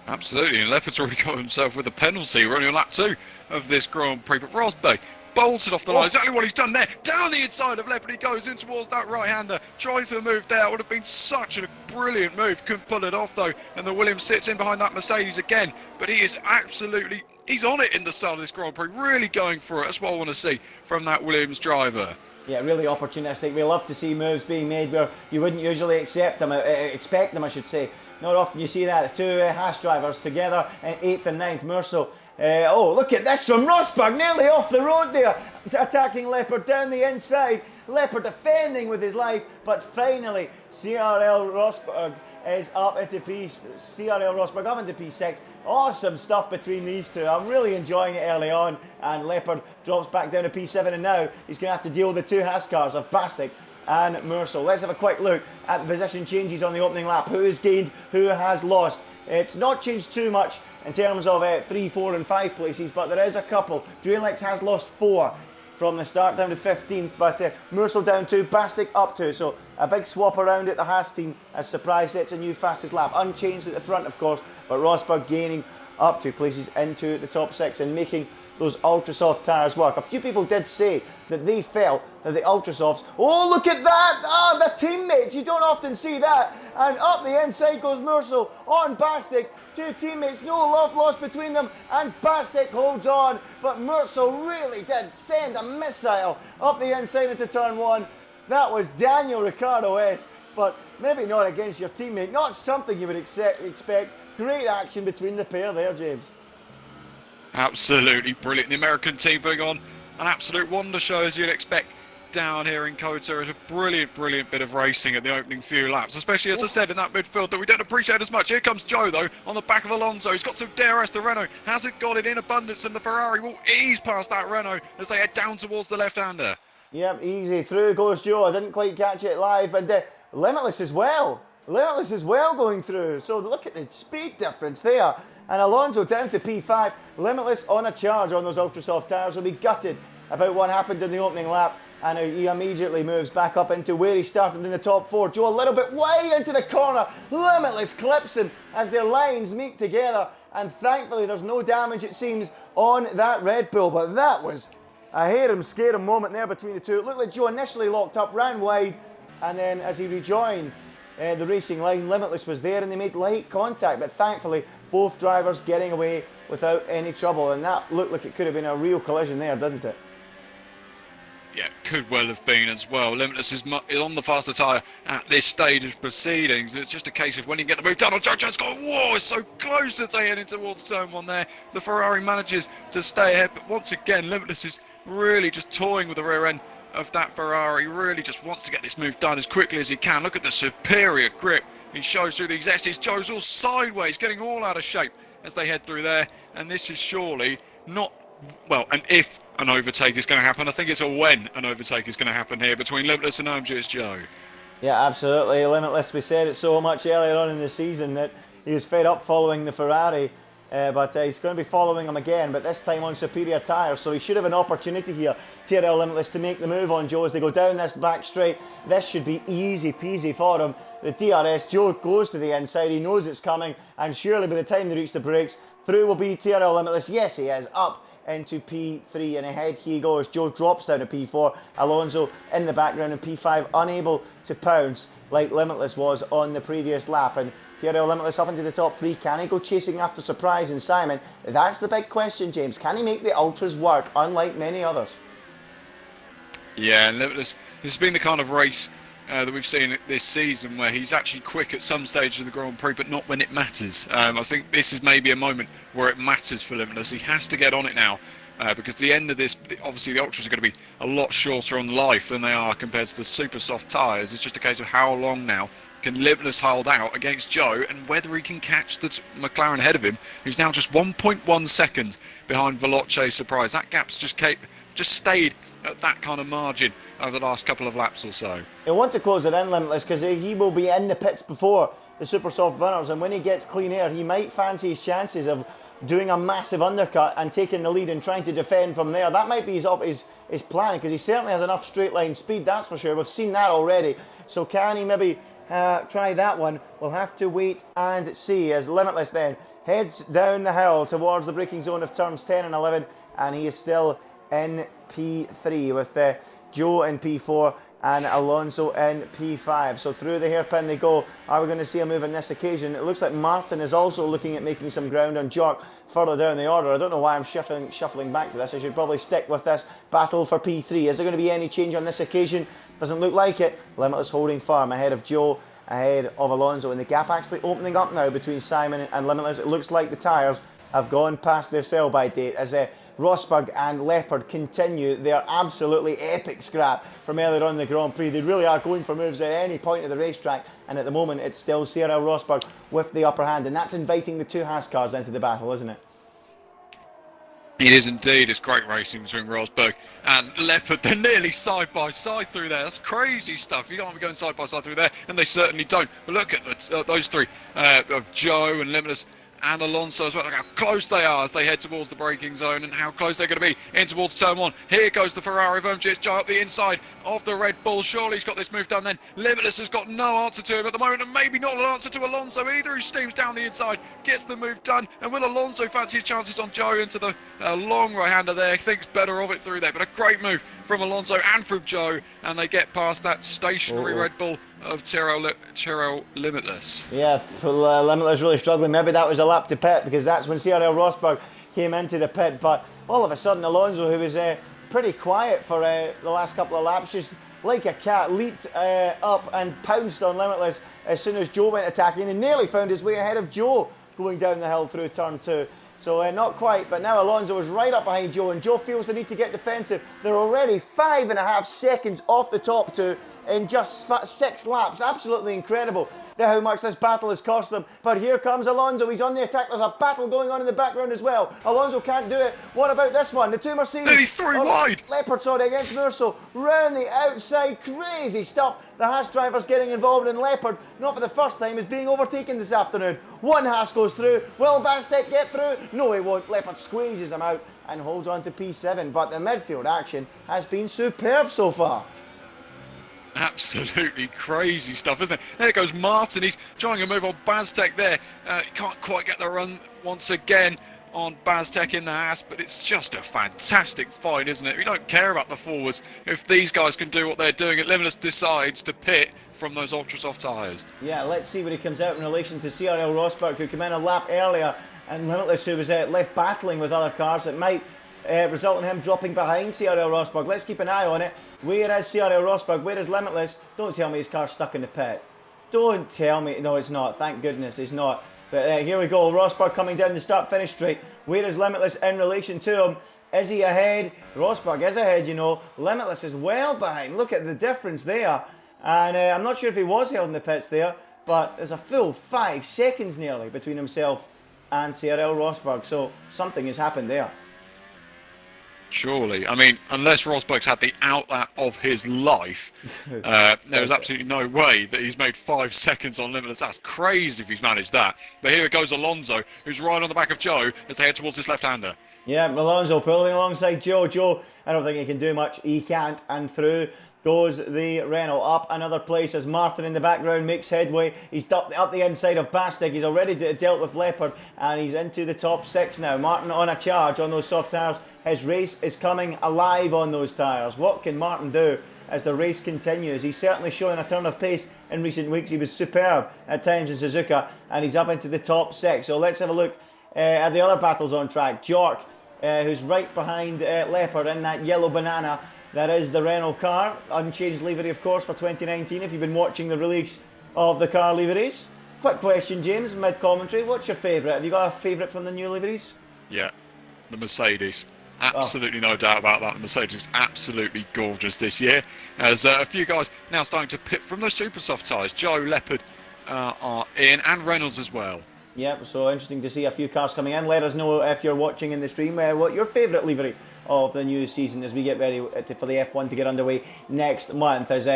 Speaker 2: Absolutely, and Leopard's already got himself with a penalty. We're only on lap 2 of this Grand Prix, but Rosberg bolted off the line. Exactly what he's done there. Down the inside of Leopard he goes in towards that right-hander. Tries to move there. It would have been such a brilliant move. Couldn't pull it off though. And the Williams sits in behind that Mercedes again. But he is absolutely, he's on it in the start of this Grand Prix. Really going for it. That's what I want to see from that Williams driver.
Speaker 1: Yeah, really opportunistic. We love to see moves being made where you wouldn't usually expect them, I should say. Not often you see that. The two Haas drivers together in 8th and 9th. Merso. Oh, look at this from Rosberg, nearly off the road there, attacking Leopard down the inside. Leopard defending with his life, but finally CRL Rosberg is up into CRL Rosberg up into P6. Awesome stuff between these two. I'm really enjoying it early on, and Leopard drops back down to P7, and now he's going to have to deal with the two Haas cars of Bastic and Merso. Let's have a quick look at the position changes on the opening lap. Who has gained, who has lost? It's not changed too much in terms of 3, 4 and 5 places, but there is a couple. Drelex has lost 4 from the start down to 15th, but Merso down 2, Bastic up 2. So a big swap around at the Haas team as Surprise sets a new fastest lap. Unchanged at the front, of course, but Rosberg gaining up 2 places into the top 6 and making those ultra soft tyres work. A few people did say that they felt that the ultra softs, oh look at that, the teammates, you don't often see that, and up the inside goes Merso on Bastic, 2 teammates, no love lost between them, and Bastic holds on, but Merso really did send a missile up the inside into turn 1. That was Daniel Ricciardo-esque, but maybe not against your teammate, not something you would expect. Great action between the pair there, James.
Speaker 2: Absolutely brilliant. The American team putting on an absolute wonder show, as you'd expect. down here in Kota. It's a brilliant, brilliant bit of racing at the opening few laps, especially, as I said, in that midfield that we don't appreciate as much. Here comes Joe, though, on the back of Alonso. He's got some DRS. The Renault hasn't got it in abundance, and the Ferrari will ease past that Renault as they head down towards the left-hander.
Speaker 1: Yep, easy. Through goes Joe. I didn't quite catch it live, but Limitless as well. Limitless as well going through. So look at the speed difference there. And Alonso down to P5. Limitless on a charge on those ultra soft tyres. Will be gutted about what happened in the opening lap. And he immediately moves back up into where he started in the top 4. Joe a little bit wide into the corner. Limitless clips him as their lines meet together. And thankfully there's no damage, it seems, on that Red Bull. But that was a scare him moment there between the two. It looked like Joe initially locked up, ran wide. And then as he rejoined the racing line, Limitless was there and they made light contact. But thankfully both drivers getting away without any trouble. And that looked like it could have been a real collision there, didn't it?
Speaker 2: Yeah, could well have been as well. Limitless is on the faster tyre at this stage of proceedings. It's just a case of when you get the move done on Jojo's got, whoa, it's so close as they head in towards turn 1 there. The Ferrari manages to stay ahead, but once again, Limitless is really just toying with the rear end of that Ferrari. Really just wants to get this move done as quickly as he can. Look at the superior grip he shows through these S's. Joe's all sideways, getting all out of shape as they head through there. And this is surely not, well, and if an overtake is going to happen, I think it's a when an overtake is going to happen here between Limitless and OMG's Joe.
Speaker 1: Yeah, absolutely. Limitless, we said it so much earlier on in the season that he was fed up following the Ferrari, but he's going to be following him again, but this time on superior tyres, so he should have an opportunity here, TRL Limitless, to make the move on Joe as they go down this back straight. This should be easy peasy for him. The DRS, Joe goes to the inside, he knows it's coming, and surely by the time they reach the brakes, through will be TRL Limitless. Yes, he is, up into P3 and ahead he goes. Joe drops down to P4. Alonso in the background in P5, unable to pounce like Limitless was on the previous lap. And TRL Limitless up into the top 3. Can he go chasing after Surprise and Simon? That's the big question, James. Can he make the Ultras work, unlike many others?
Speaker 2: Yeah, and Limitless, this has been the kind of race that we've seen this season where he's actually quick at some stages of the Grand Prix, but not when it matters. I think this is maybe a moment where it matters for Limitless. He has to get on it now because the end of this, obviously the Ultras are going to be a lot shorter on life than they are compared to the super soft tyres. It's just a case of how long now can Limitless hold out against Joe and whether he can catch the McLaren ahead of him, who's now just 1.1 seconds behind Veloce Surprise. That gap's just stayed at that kind of margin over the last couple of laps or so.
Speaker 1: He'll want to close it in, Limitless, because he will be in the pits before the super soft runners, and when he gets clean air he might fancy his chances of doing a massive undercut and taking the lead and trying to defend from there. That might be his plan, because he certainly has enough straight line speed, that's for sure. We've seen that already. So can he maybe try that one? We'll have to wait and see as Limitless then heads down the hill towards the braking zone of turns 10 and 11, and he is still in P3 with Joe in P4 and Alonso in P5. So through the hairpin they go. Are we going to see a move on this occasion? It looks like Martin is also looking at making some ground on Jock further down the order. I don't know why I'm shuffling back to this. I should probably stick with this battle for P3. Is there going to be any change on this occasion? Doesn't look like it. Limitless holding firm ahead of Joe, ahead of Alonso, and the gap actually opening up now between Simon and Limitless. It looks like the tyres have gone past their sell-by date as Rosberg and Leopard continue their absolutely epic scrap from earlier on in the Grand Prix. They really are going for moves at any point of the racetrack, and at the moment it's still Cyril Rosberg with the upper hand, and that's inviting the two Haas cars into the battle, isn't it?
Speaker 2: It is indeed. It's great racing between Rosberg and Leopard. They're nearly side by side through there. That's crazy stuff. You can't be going side by side through there, and they certainly don't. But look at those three of Joe and Limitless and Alonso as well. Look how close they are as they head towards the braking zone and how close they're going to be in towards turn 1. Here goes the Ferrari of OMG's Joe up the inside of the Red Bull. Surely he's got this move done then. Limitless has got no answer to him at the moment, and maybe not an answer to Alonso either, who steams down the inside, gets the move done. And will Alonso fancy his chances on Joe into the long right-hander there? Thinks better of it through there, but a great move from Alonso and from Joe, and they get past that stationary Red Bull of Tyrrell Limitless.
Speaker 1: Yeah, Limitless really struggling. Maybe that was a lap to pit, because that's when Cyril Rosberg came into the pit. But all of a sudden, Alonso, who was pretty quiet for the last couple of laps, just like a cat, leaped up and pounced on Limitless as soon as Joe went attacking, and nearly found his way ahead of Joe going down the hill through turn 2. So not quite, but now Alonso is right up behind Joe, and Joe feels the need to get defensive. They're already 5.5 seconds off the top two in just 6 laps. Absolutely incredible how much this battle has cost them. But here comes Alonso. He's on the attack. There's a battle going on in the background as well. Alonso can't do it. What about this one? The two Mercedes.
Speaker 2: Nearly 3 wide.
Speaker 1: Leopard, sorry, against Murso. Round the outside. Crazy stuff. The Haas driver's getting involved in Leopard, not for the first time, is being overtaken this afternoon. One Haas goes through. Will Bastek get through? No, he won't. Leopard squeezes him out and holds on to P7. But the midfield action has been superb so far.
Speaker 2: Absolutely crazy stuff, isn't it? There goes Martin. He's trying to move on Bastek there. He can't quite get the run once again on Bastek in the Haas, but it's just a fantastic fight, isn't it? We don't care about the forwards. If these guys can do what they're doing, and Limitless decides to pit from those ultra soft tyres.
Speaker 1: Yeah, let's see where he comes out in relation to CRL Rosberg, who came in a lap earlier, and Limitless, who was left battling with other cars. It might result in him dropping behind CRL Rosberg. Let's keep an eye on it. Where is CRL Rosberg? Where is Limitless? Don't tell me his car's stuck in the pit. Don't tell me. No, it's not. Thank goodness it's not. But here we go. Rosberg coming down the start-finish straight. Where is Limitless in relation to him? Is he ahead? Rosberg is ahead, you know. Limitless is well behind. Look at the difference there. And I'm not sure if he was held in the pits there, but there's a full 5 seconds nearly between himself and CRL Rosberg. So something has happened there.
Speaker 2: Surely. I mean, unless Rosberg's had the outlap of his life, there's absolutely no way that he's made 5 seconds on Limitless. That's crazy if he's managed that. But here goes Alonso, who's right on the back of Joe as they head towards this left-hander.
Speaker 1: Yeah, Alonso pulling alongside Joe. Joe, I don't think he can do much. He can't. And through goes the Renault. Up another place as Martin in the background makes headway. He's up the inside of Bastek. He's already dealt with Leopard, and he's into the top 6 now. Martin on a charge on those soft tyres. His race is coming alive on those tyres. What can Martin do as the race continues? He's certainly showing a turn of pace in recent weeks. He was superb at times in Suzuka, and he's up into the top 6. So let's have a look at the other battles on track. Jork, who's right behind Leopard in that yellow banana. That is the Renault car. Unchanged livery, of course, for 2019, if you've been watching the release of the car liveries. Quick question, James, mid-commentary. What's your favourite? Have you got a favourite from the new liveries?
Speaker 2: Yeah, the Mercedes. Absolutely no doubt about that. The Mercedes is absolutely gorgeous this year. As a few guys now starting to pit from those super soft tyres. Joe, Leopard are in, and Reynolds as well.
Speaker 1: Yep, so interesting to see a few cars coming in. Let us know if you're watching in the stream what your favourite livery of the new season as we get ready for the F1 to get underway next month. As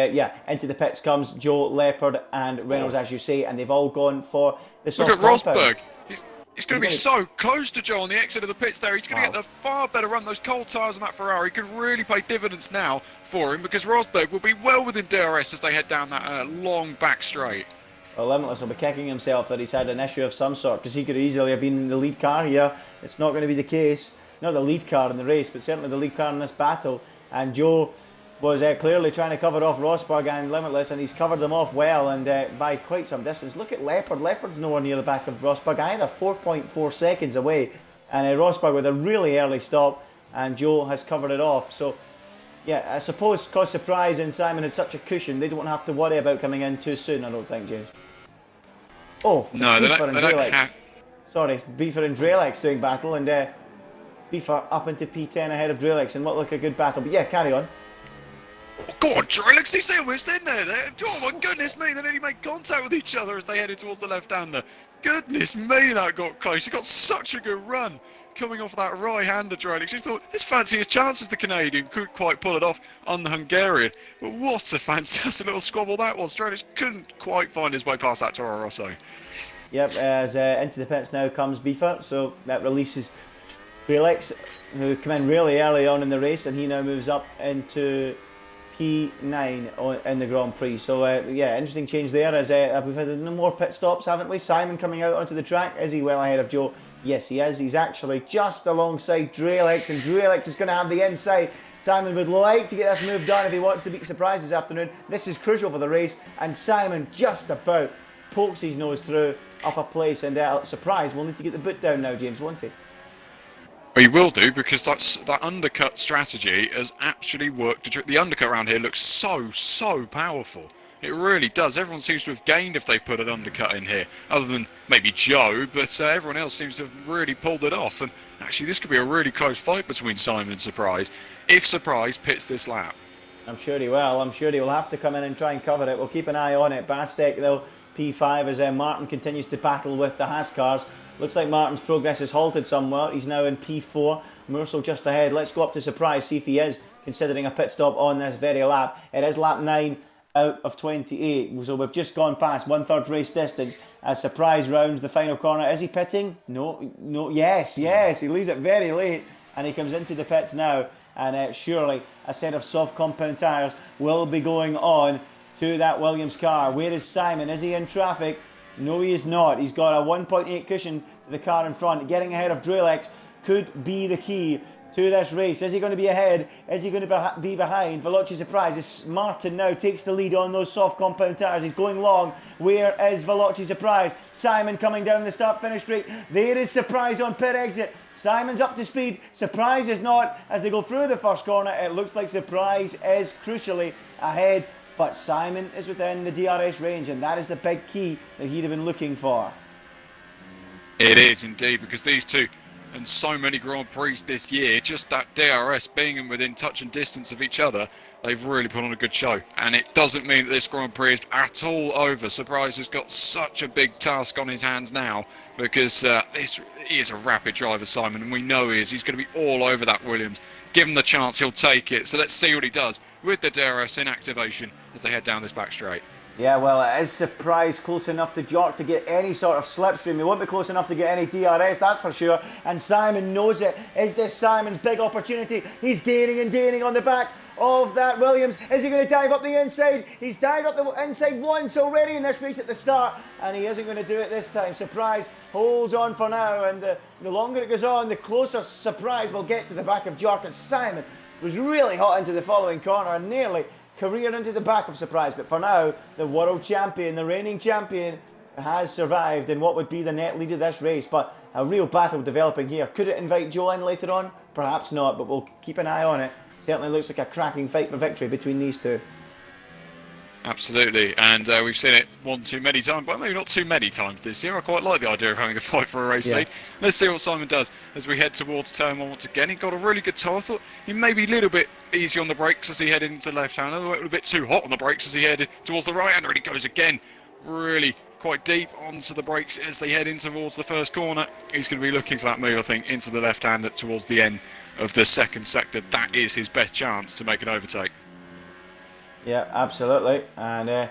Speaker 1: into the pits comes Joe, Leopard and Reynolds, as you say, and they've all gone for the soft
Speaker 2: Look at Rosberg.
Speaker 1: compound.
Speaker 2: He's going to be so close to Joe on the exit of the pits there. He's going to get the far better run. Those cold tyres on that Ferrari could really pay dividends now for him, because Rosberg will be well within DRS as they head down that long back straight.
Speaker 1: Well, Limitless will be kicking himself that he's had an issue of some sort, because he could easily have been in the lead car here. It's not going to be the case. Not the lead car in the race, but certainly the lead car in this battle. And Joe was clearly trying to cover off Rosberg and Limitless, and he's covered them off well, and by quite some distance. Look at Leopard. Leopard's nowhere near the back of Rosberg either, 4.4 seconds away. And Rosberg with a really early stop, and Joe has covered it off. So, yeah, I suppose cause surprise, and Simon had such a cushion, they don't have to worry about coming in too soon, I don't think, James. Oh,
Speaker 2: no, they don't have...
Speaker 1: Sorry, Beaver and Drelex doing battle, and Beaver up into P10 ahead of Drelex, and what looked like a good battle. But yeah, carry on.
Speaker 2: Oh, go on, Drelex, he's almost in there. Oh my goodness me, they nearly made contact with each other as they headed towards the left-hander. Goodness me, that got close. He got such a good run coming off of that right-hander, Drelex. He thought, let's fancy his chances, the Canadian. Couldn't quite pull it off on the Hungarian. But what a fantastic little squabble that was. Drelex couldn't quite find his way past that Toro Rosso.
Speaker 1: Yep, as into the pits now comes Beaver, so that releases Drelex, who came in really early on in the race, and he now moves up into P9 in the Grand Prix. So yeah, interesting change there, as we've had no more pit stops, haven't we? Simon coming out onto the track. Is he well ahead of Joe? Yes, he is. He's actually just alongside Drelex, and Drelex is going to have the inside. Simon would like to get this move done if he wants to beat Surprise this afternoon. This is crucial for the race, and Simon just about pokes his nose through up a place, and Surprise will need to get the boot down now, James, won't he?
Speaker 2: He will do, because that undercut strategy has actually worked. The undercut around here looks so powerful. It really does. Everyone seems to have gained if they put an undercut in here, other than maybe Joe, but everyone else seems to have really pulled it off. And actually, this could be a really close fight between Simon and Surprise, if Surprise pits this lap.
Speaker 1: I'm sure he will. I'm sure he will have to come in and try and cover it. We'll keep an eye on it. Bastek, though, P5 as Martin continues to battle with the Haas cars. Looks like Martin's progress has halted somewhat. He's now in P4. Mursel just ahead. Let's go up to Surprise, see if he is considering a pit stop on this very lap. It is lap 9 out of 28. So we've just gone past 1/3 race distance as Surprise rounds the final corner. Is he pitting? No, yes. He leaves it very late and he comes into the pits now. And surely a set of soft compound tyres will be going on to that Williams car. Where is Simon? Is he in traffic? No, he is not. He's got a 1.8 cushion to the car in front. Getting ahead of Drelex could be the key to this race. Is he going to be ahead? Is he going to be behind? Veloci Surprise as Martin now takes the lead on those soft compound tyres. He's going long. Where is Veloci Surprise? Simon coming down the start-finish straight. There is Surprise on pit exit. Simon's up to speed. Surprise is not. As they go through the first corner, it looks like Surprise is crucially ahead. But Simon is within the DRS range, and that is the big key that he'd have been looking for.
Speaker 2: It is indeed, because these two and so many Grand Prix this year, just that DRS being within touch and distance of each other, they've really put on a good show. And it doesn't mean that this Grand Prix is at all over. Surprise has got such a big task on his hands now, because he is a rapid driver, Simon, and we know he is. He's going to be all over that Williams. Give him the chance, he'll take it. So let's see what he does with the DRS in activation as they head down this back straight.
Speaker 1: Yeah, well, it is Surprise close enough to York to get any sort of slipstream. He won't be close enough to get any DRS, that's for sure. And Simon knows it. Is this Simon's big opportunity? He's gaining on the back of that Williams. Is he going to dive up the inside? He's dived up the inside once already in this race at the start, and he isn't going to do it this time. Surprise holds on for now, and the longer it goes on, the closer Surprise will get to the back of York. And Simon was really hot into the following corner and nearly career into the back of Surprise. But for now, the world champion, the reigning champion, has survived in what would be the net lead of this race. But a real battle developing here. Could it invite Joe in later on? Perhaps not, but we'll keep an eye on it. Certainly looks like a cracking fight for victory between these two.
Speaker 2: Absolutely, and we've seen it one too many times, but maybe not too many times this year. I quite like the idea of having a fight for a race lead. Let's see what Simon does as we head towards turn one once again. He got a really good toe. I thought he may be a little bit easy on the brakes as he headed into the left hand, a little bit too hot on the brakes as he headed towards the right hand. There he goes again, really quite deep onto the brakes as they head in towards the first corner. He's going to be looking for that move, I think, into the left hand towards the end of the second sector. That is his best chance to make an overtake.
Speaker 1: Yeah, absolutely. And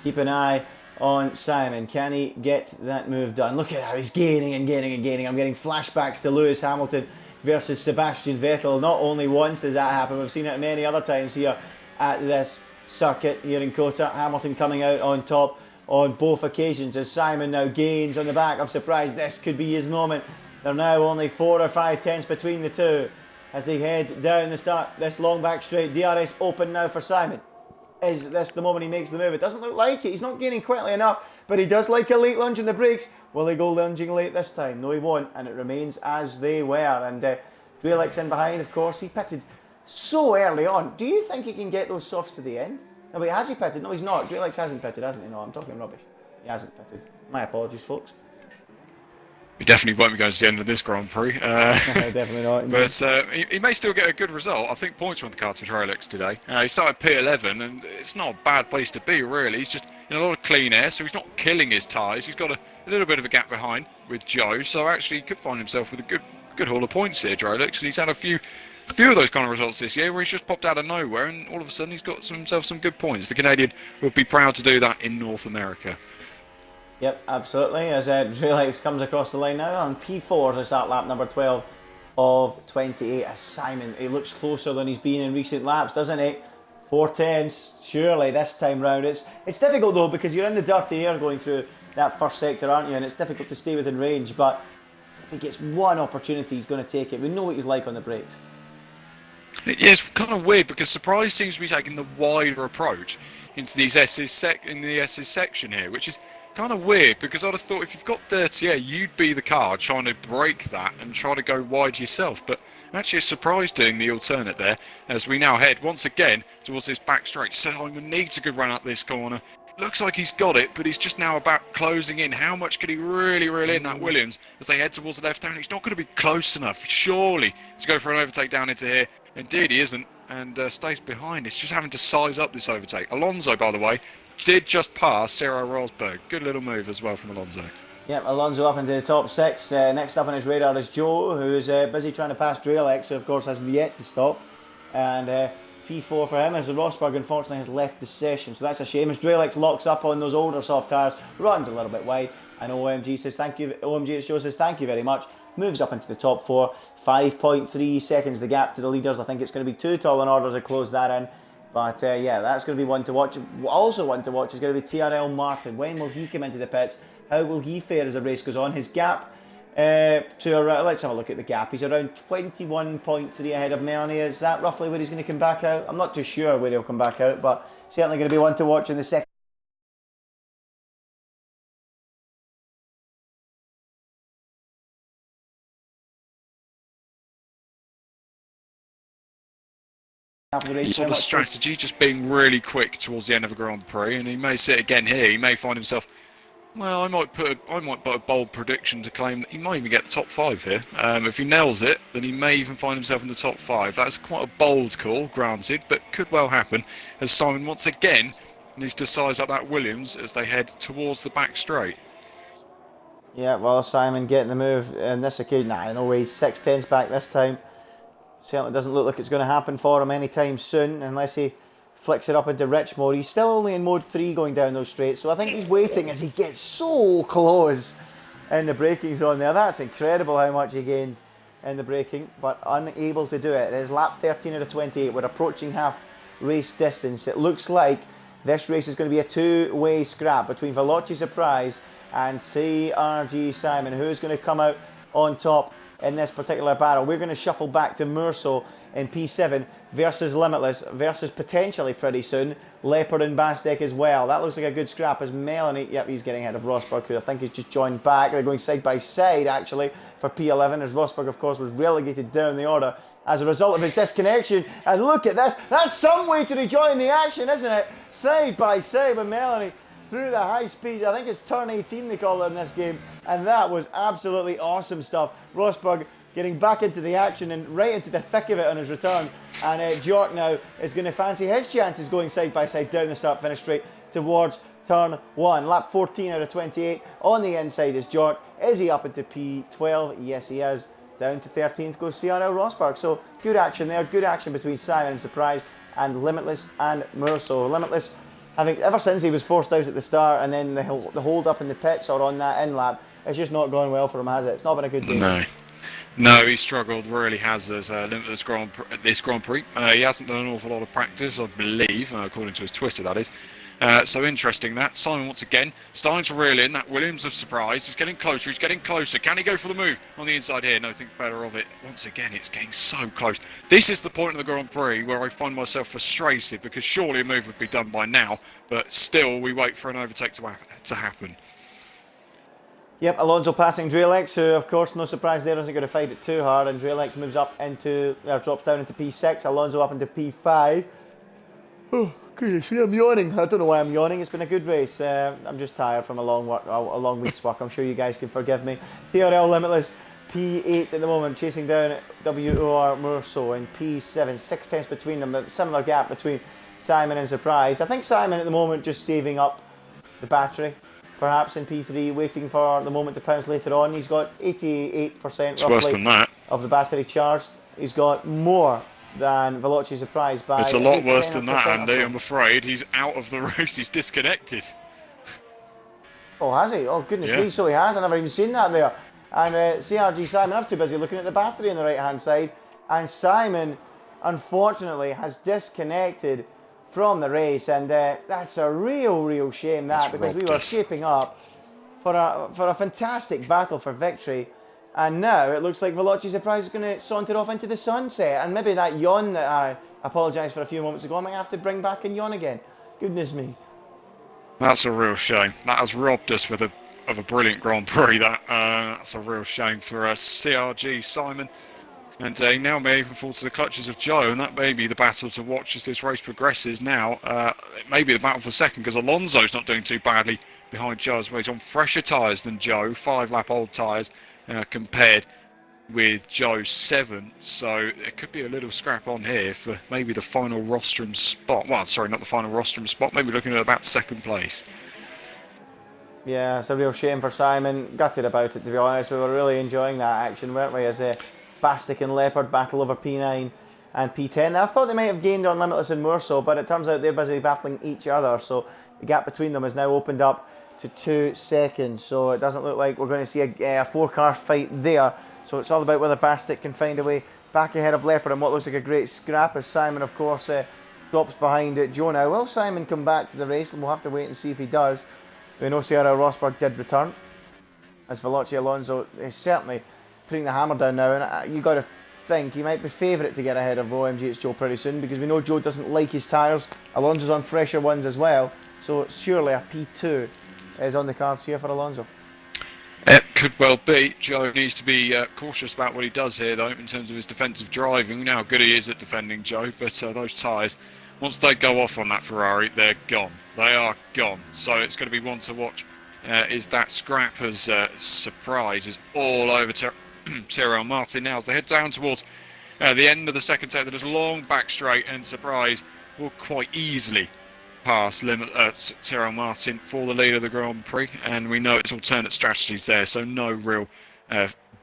Speaker 1: keep an eye on Simon. Can he get that move done? Look at how he's gaining. I'm getting flashbacks to Lewis Hamilton versus Sebastian Vettel. Not only once has that happened, we've seen it many other times here at this circuit here in Kota. Hamilton coming out on top on both occasions as Simon now gains on the back of Surprise. This could be his moment. They're now only 4 or 5 tenths between the two as they head down the start this long back straight. DRS open now for Simon. Is this the moment he makes the move? It doesn't look like it. He's not gaining quickly enough, but he does like a late lunge on the brakes. Will he go lunging late this time? No, he won't, and it remains as they were. And Drelex in behind, of course. He pitted so early on. Do you think he can get those softs to the end? No, wait, has he pitted? No, he's not. Drelex hasn't pitted, hasn't he? No, I'm talking rubbish. He hasn't pitted. My apologies, folks.
Speaker 2: He definitely won't be going to the end of this Grand Prix.
Speaker 1: Definitely not.
Speaker 2: But he may still get a good result. I think points are on the cards for Drelex today. He started P11, and it's not a bad place to be, really. He's just in a lot of clean air, so he's not killing his tyres. He's got a little bit of a gap behind with Joe, so actually he could find himself with a good haul of points here, Drelex. And he's had a few of those kind of results this year where he's just popped out of nowhere, and all of a sudden he's got himself some good points. The Canadian would be proud to do that in North America.
Speaker 1: Yep, absolutely. As Drelex comes across the line now on P4 to start lap number 12 of 28. As Simon, he looks closer than he's been in recent laps, doesn't he? 4 tenths, surely this time round. It's difficult though because you're in the dirty air going through that first sector, aren't you? And it's difficult to stay within range. But if he gets one opportunity, he's going to take it. We know what he's like on the brakes.
Speaker 2: Yeah, it's kind of weird because Surprise seems to be taking the wider approach into these S's section here, which is kind of weird, because I'd have thought if you've got dirty air, you'd be the car trying to break that and try to go wide yourself. But actually a surprise doing the alternate there, as we now head once again towards this back straight. Simon needs a good run up this corner. Looks like he's got it, but he's just now about closing in. How much could he really reel in that Williams as they head towards the left hand? He's not going to be close enough, surely, to go for an overtake down into here. Indeed, he isn't, and stays behind. It's just having to size up this overtake. Alonso, by the way, did just pass Ciro Rosberg. Good little move as well from Alonso.
Speaker 1: Yep, Alonso up into the top 6. Next up on his radar is Joe, who's busy trying to pass Drelex, who of course has yet to stop. And P4 for him, as Rosberg unfortunately has left the session, so that's a shame. As Drelex locks up on those older soft tyres, runs a little bit wide, and OMG says thank you. OMG Show says thank you very much. Moves up into the top 4. 5.3 seconds the gap to the leaders. I think it's going to be too tall in order to close that in. But yeah, that's going to be one to watch. Also one to watch is going to be TRL Martin. When will he come into the pits? How will he fare as the race goes on? His gap to around, let's have a look at the gap. He's around 21.3 ahead of Melanie. Is that roughly where he's going to come back out? I'm not too sure where he'll come back out, but certainly going to be one to watch in the second half of the race.
Speaker 2: He saw the strategy, just being really quick towards the end of a Grand Prix, and he may see it again here. He may find himself, well, I might put a bold prediction to claim that he might even get the top 5 here. If he nails it, then he may even find himself in the top 5. That's quite a bold call, granted, but could well happen, as Simon once again needs to size up that Williams as they head towards the back straight.
Speaker 1: Yeah, well, Simon getting the move on this occasion. Nah, no way, 6/10s back this time. Certainly doesn't look like it's going to happen for him anytime soon, unless he flicks it up into rich mode. He's still only in mode 3 going down those straights, so I think he's waiting as he gets so close in the braking zone there. That's incredible how much he gained in the braking, but unable to do it. It is lap 13 out of 28. We're approaching half race distance. It looks like this race is going to be a two-way scrap between Veloci Surprise and CRG Simon. Who's going to come out on top in this particular battle? We're going to shuffle back to Murso in P7 versus Limitless versus potentially pretty soon Leopard and Bastek as well. That looks like a good scrap as Melanie, yep, he's getting ahead of Rosberg, who I think has just joined back. They're going side by side actually for P11, as Rosberg of course was relegated down the order as a result of his disconnection. And look at this, that's some way to rejoin the action, isn't it? Side by side with Melanie through the high speed. I think it's turn 18 they call it in this game, and that was absolutely awesome stuff. Rosberg getting back into the action and right into the thick of it on his return, and Bjork now is going to fancy his chances going side by side down the start finish straight towards turn 1. Lap 14 out of 28 on the inside is Bjork. Is he up into P12? Yes he is. Down to 13th goes CRL Rosberg. So good action there, good action between Simon and Surprise and Limitless and Murso. Limitless, having ever since he was forced out at the start and then the hold up in the pits or on that in lap, it's just not going well for him, has it? It's not been a good day.
Speaker 2: No, he struggled, really has, this Grand Prix. He hasn't done an awful lot of practice, I believe, according to his Twitter, that is. So interesting that. Simon once again starting to reel in that Williams of Surprise. He's getting closer, he's getting closer. Can he go for the move on the inside here? No, think better of it. Once again, it's getting so close. This is the point of the Grand Prix where I find myself frustrated, because surely a move would be done by now, but still we wait for an overtake to happen.
Speaker 1: Yep, Alonso passing Drelex, who of course, no surprise there, isn't going to fight it too hard, and Drelex moves up into, drops down into P6, Alonso up into P5. Oh, goodness, I'm yawning. I don't know why I'm yawning. It's been a good race. I'm just tired from a long week's work. I'm sure you guys can forgive me. TRL Limitless, P8 at the moment, chasing down WOR Murso in P7. 6/10 between them, a similar gap between Simon and Surprise. I think Simon at the moment just saving up the battery, perhaps in P3, waiting for the moment to pounce later on. He's got 88% roughly of the battery charged. He's got more than Veloci Surprise by...
Speaker 2: It's a lot worse than that, Andy, I'm afraid. He's out of the race, he's disconnected.
Speaker 1: Oh, has he? Oh, goodness me, so he has. I've never even seen that there. And CRG Simon, I'm too busy looking at the battery on the right-hand side. And Simon, unfortunately, has disconnected from the race, and that's a real shame, that, because we were shaping up for a fantastic battle for victory, and now it looks like Veloci Surprise is going to saunter off into the sunset, and maybe that yawn that I apologised for a few moments ago, I might have to bring back and yawn again. Goodness me.
Speaker 2: That's a real shame. That has robbed us of a brilliant Grand Prix. That's a real shame for CRG Simon. And he now may even fall to the clutches of Joe, and that may be the battle to watch as this race progresses now. It may be the battle for second, because Alonso's not doing too badly behind Joe as well. He's on fresher tyres than Joe, 5-lap old tyres, compared with Joe's 7. So it could be a little scrap on here for maybe the final rostrum spot. Well, sorry, not the final rostrum spot, maybe looking at about second place.
Speaker 1: Yeah, it's a real shame for Simon. Gutted about it, to be honest. We were really enjoying that action, weren't we, as Bastic and Leopard battle over P9 and P10. I thought they might have gained on Limitless and Murso, but it turns out they're busy battling each other, so the gap between them has now opened up to 2 seconds, so it doesn't look like we're going to see a 4-car fight there. So it's all about whether Bastic can find a way back ahead of Leopard and what looks like a great scrap, as Simon, of course, drops behind Joe now. Will Simon come back to the race? We'll have to wait and see if he does. We know Sierra Rosberg did return, as Veloci Alonso is certainly putting the hammer down now, and you got to think he might be favourite to get ahead of OMG's Joe pretty soon, because we know Joe doesn't like his tyres. Alonso's on fresher ones as well, so surely a P2 is on the cards here for Alonso.
Speaker 2: It could well be. Joe needs to be cautious about what he does here, though, in terms of his defensive driving. We know how good he is at defending, Joe, but those tyres, once they go off on that Ferrari, they're gone. They are gone. So it's going to be one to watch. Is that scrap as surprise is all over Tyrrell Martin now as they head down towards the end of the second sector. There's a long back straight, and surprise will quite easily pass Tyrrell Martin for the lead of the Grand Prix, and we know it's alternate strategies there, so no real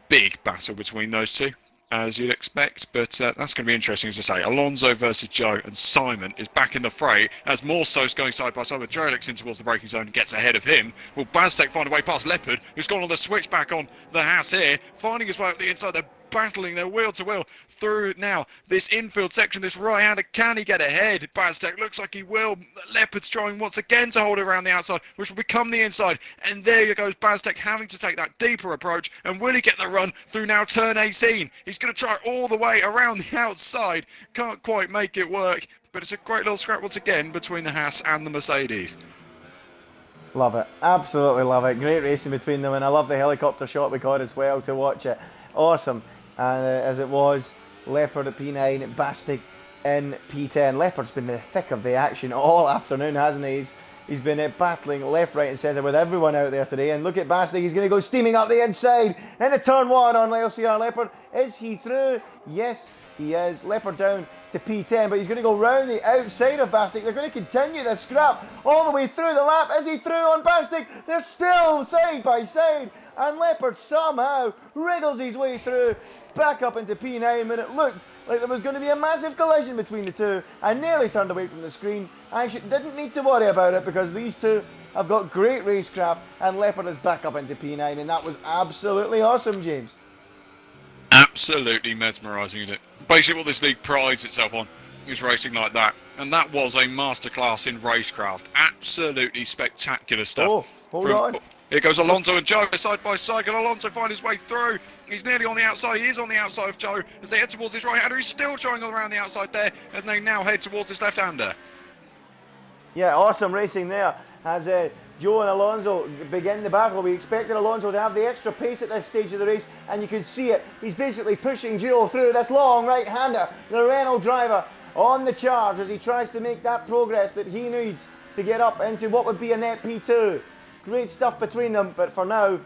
Speaker 2: big battle between those two, as you'd expect, but that's going to be interesting. As I say, Alonso versus Joe, and Simon is back in the fray as Morso's going side by side with Drolik's in towards the braking zone and gets ahead of him. Will Baztek find a way past Leopard, who's gone on the switch back on the Haas here, finding his way up the inside. They're battling their wheel to wheel through now this infield section. This right-hander, can he get ahead? Baztek looks like he will. Leopard's trying once again to hold it around the outside, which will become the inside, and there goes Baztek having to take that deeper approach. And will he get the run through now turn 18? He's going to try all the way around the outside, can't quite make it work, but it's a great little scrap once again between the Haas and the Mercedes.
Speaker 1: Love it, absolutely love it. Great racing between them, and I love the helicopter shot we got as well to watch it. Awesome. As it was, Leopard at P9, Bastic in P10. Leopard's been in the thick of the action all afternoon, hasn't he? He's been battling left, right and centre with everyone out there today. And look at Bastic, he's going to go steaming up the inside into turn 1 on LCR Leopard. Is he through? Yes, he is. Leopard down to P10, but he's going to go round the outside of Bastic. They're going to continue this scrap all the way through the lap. Is he through on Bastic? They're still side by side. And Leopard somehow wriggles his way through, back up into P9 when it looked like there was going to be a massive collision between the two. I nearly turned away from the screen. I didn't need to worry about it, because these two have got great racecraft, and Leopard is back up into P9, and that was absolutely awesome, James.
Speaker 2: Absolutely mesmerising, isn't it? Basically what this league prides itself on is racing like that, and that was a masterclass in racecraft. Absolutely spectacular stuff.
Speaker 1: Oh, hold on.
Speaker 2: Here goes Alonso and Joe side by side. Can Alonso find his way through? He's nearly on the outside. He is on the outside of Joe as they head towards his right-hander. He's still trying all around the outside there, and they now head towards his left-hander.
Speaker 1: Yeah, awesome racing there as Joe and Alonso begin the battle. We expected Alonso to have the extra pace at this stage of the race, and you can see it. He's basically pushing Joe through this long right-hander, the Renault driver, on the charge as he tries to make that progress that he needs to get up into what would be a net P2. Great stuff between them, but for now,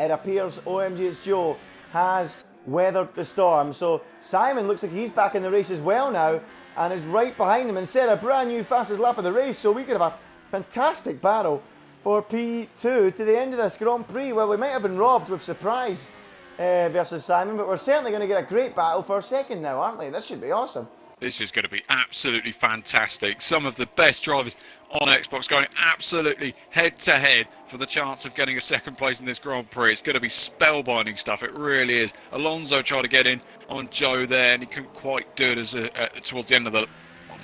Speaker 1: it appears OMG's Joe has weathered the storm. So Simon looks like he's back in the race as well now, and is right behind him and set a brand new fastest lap of the race. So we could have a fantastic battle for P2 to the end of this Grand Prix. Well, we might have been robbed with surprise versus Simon, but we're certainly going to get a great battle for a second now, aren't we? This should be awesome.
Speaker 2: This is going to be absolutely fantastic. Some of the best drivers on Xbox going absolutely head-to-head for the chance of getting a second place in this Grand Prix. It's going to be spellbinding stuff. It really is. Alonso tried to get in on Joe there, and he couldn't quite do it as towards the end of the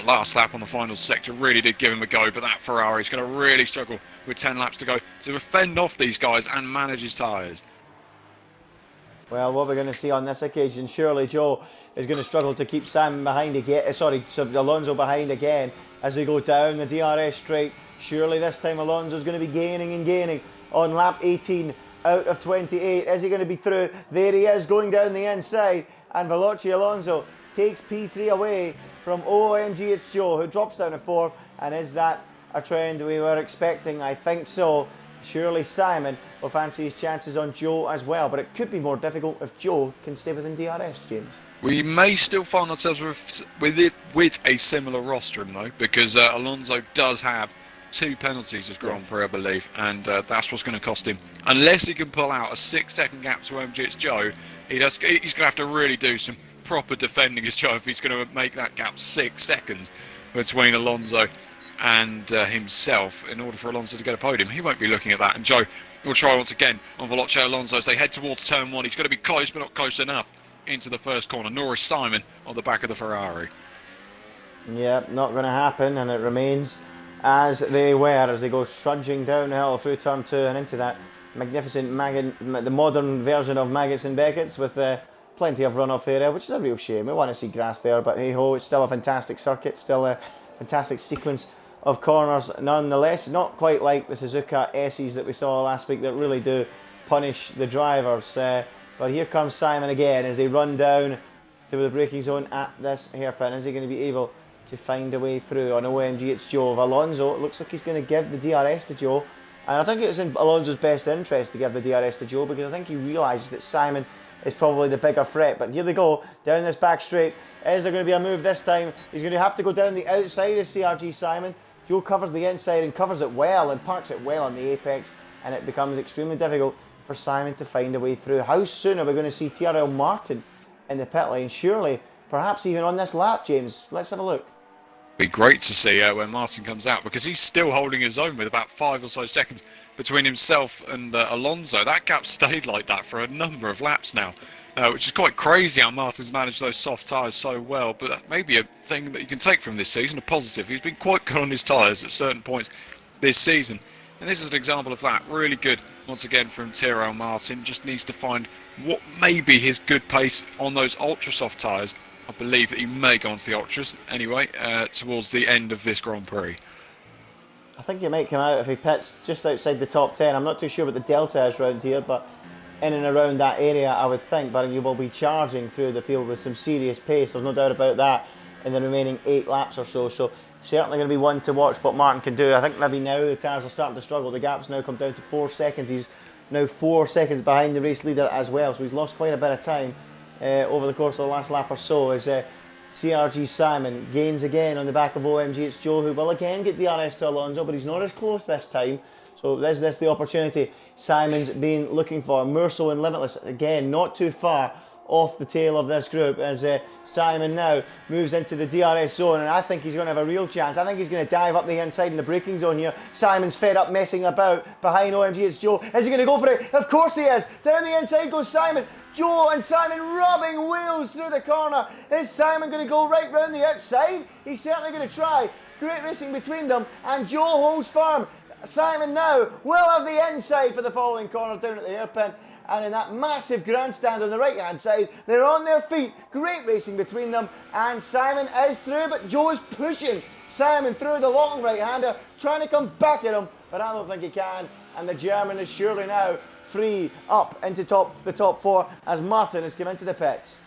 Speaker 2: last lap on the final sector. Really did give him a go, but that Ferrari is going to really struggle with 10 laps to go to fend off these guys and manage his tyres.
Speaker 1: Well, what we're going to see on this occasion, surely Joe is going to struggle to keep Simon behind again. Alonso behind again as we go down the DRS straight Surely this time Alonso's going to be gaining and gaining on lap 18 out of 28. Is he going to be through? There he is, going down the inside, and Veloci Alonso takes P3 away from OMG It's Joe, who drops down to 4th. And is that a trend we were expecting? I think so. Surely Simon will fancy his chances on Joe as well, but it could be more difficult if Joe can stay within DRS, James.
Speaker 2: We may still find ourselves with a similar rostrum though, because Alonso does have 2 penalties as Grand Prix, I believe, and that's what's going to cost him. Unless he can pull out a 6-second gap to OMG It's Joe, he's going to have to really do some proper defending as Joe if he's going to make that gap 6 seconds between Alonso and himself in order for Alonso to get a podium. He won't be looking at that, and Joe will try once again on Veloci Alonso as they head towards turn 1. He's got to be close, but not close enough into the first corner. Nor is Simon on the back of the Ferrari.
Speaker 1: Yeah, not going to happen, and it remains as they were as they go trudging downhill through turn 2 and into that magnificent the modern version of Maggots and Beckett's with plenty of runoff area, which is a real shame. We want to see grass there, but hey ho, it's still a fantastic circuit, still a fantastic sequence of corners nonetheless. Not quite like the Suzuka S's that we saw last week that really do punish the drivers. But here comes Simon again as they run down to the braking zone at this hairpin. Is he going to be able to find a way through on OMG It's Joe? Of Alonso, it looks like he's going to give the DRS to Joe. And I think it's in Alonso's best interest to give the DRS to Joe, because I think he realises that Simon is probably the bigger threat. But here they go, down this back straight. Is there going to be a move this time? He's going to have to go down the outside of CRG Simon. Joe covers the inside and covers it well and parks it well on the apex, and it becomes extremely difficult for Simon to find a way through. How soon are we going to see TRL Martin in the pit lane? Surely, perhaps even on this lap, James. Let's have a look.
Speaker 2: Be great to see when Martin comes out, because he's still holding his own with about 5 or so seconds between himself and Alonso. That gap stayed like that for a number of laps now, which is quite crazy how Martin's managed those soft tyres so well. But that may be a thing that you can take from this season, a positive. He's been quite good on his tyres at certain points this season, and this is an example of that. Really good once again from Tyrrell Martin. Just needs to find what may be his good pace on those ultra soft tyres. I believe that he may go onto the ultras anyway towards the end of this Grand Prix.
Speaker 1: I think he might come out if he pits just outside the top 10. I'm not too sure what the delta is around here, but in and around that area I would think. But he will be charging through the field with some serious pace, there's no doubt about that, in the remaining 8 laps or so. So certainly going to be one to watch what Martin can do. I think maybe now the tyres are starting to struggle. The gap's now come down to 4 seconds. He's now 4 seconds behind the race leader as well, so he's lost quite a bit of time over the course of the last lap or so, as CRG Simon gains again on the back of OMG It's Joe, who will again get DRS to Alonso, but he's not as close this time. So is this the opportunity Simon's been looking for? Murso and Limitless again not too far off the tail of this group, as Simon now moves into the DRS zone, and I think he's going to have a real chance. I think he's going to dive up the inside in the braking zone here. Simon's fed up messing about behind OMG It's Joe. Is he going to go for it? Of course he is. Down the inside goes Simon. Joe and Simon rubbing wheels through the corner. Is Simon going to go right round the outside? He's certainly going to try. Great racing between them, and Joe holds firm. Simon now will have the inside for the following corner down at the hairpin. And in that massive grandstand on the right hand side, they're on their feet. Great racing between them, and Simon is through, but Joe is pushing Simon through the long right hander, trying to come back at him, but I don't think he can. And the German is surely now free up into the top 4 as Martin has come into the pits.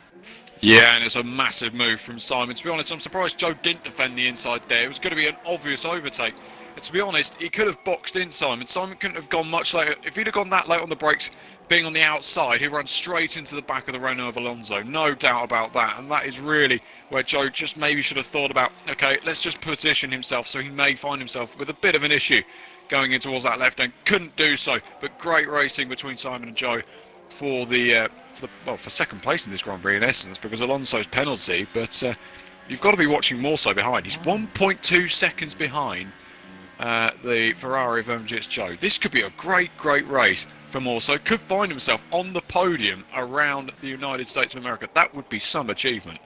Speaker 2: Yeah, and it's a massive move from Simon. To be honest, I'm surprised Joe didn't defend the inside there. It was going to be an obvious overtake. And to be honest, he could have boxed in Simon. Simon couldn't have gone much later. If he'd have gone that late on the brakes, being on the outside, he'd run straight into the back of the Renault of Alonso. No doubt about that. And that is really where Joe just maybe should have thought about, okay, let's just position himself so he may find himself with a bit of an issue going in towards that left end. Couldn't do so. But great racing between Simon and Joe for for second place in this Grand Prix in essence, because Alonso's penalty. But you've got to be watching more so behind. He's 1.2 seconds behind the Ferrari of OMG It's Joe. This could be a great race for Morso. Could find himself on the podium around the United States of America. That would be some achievement.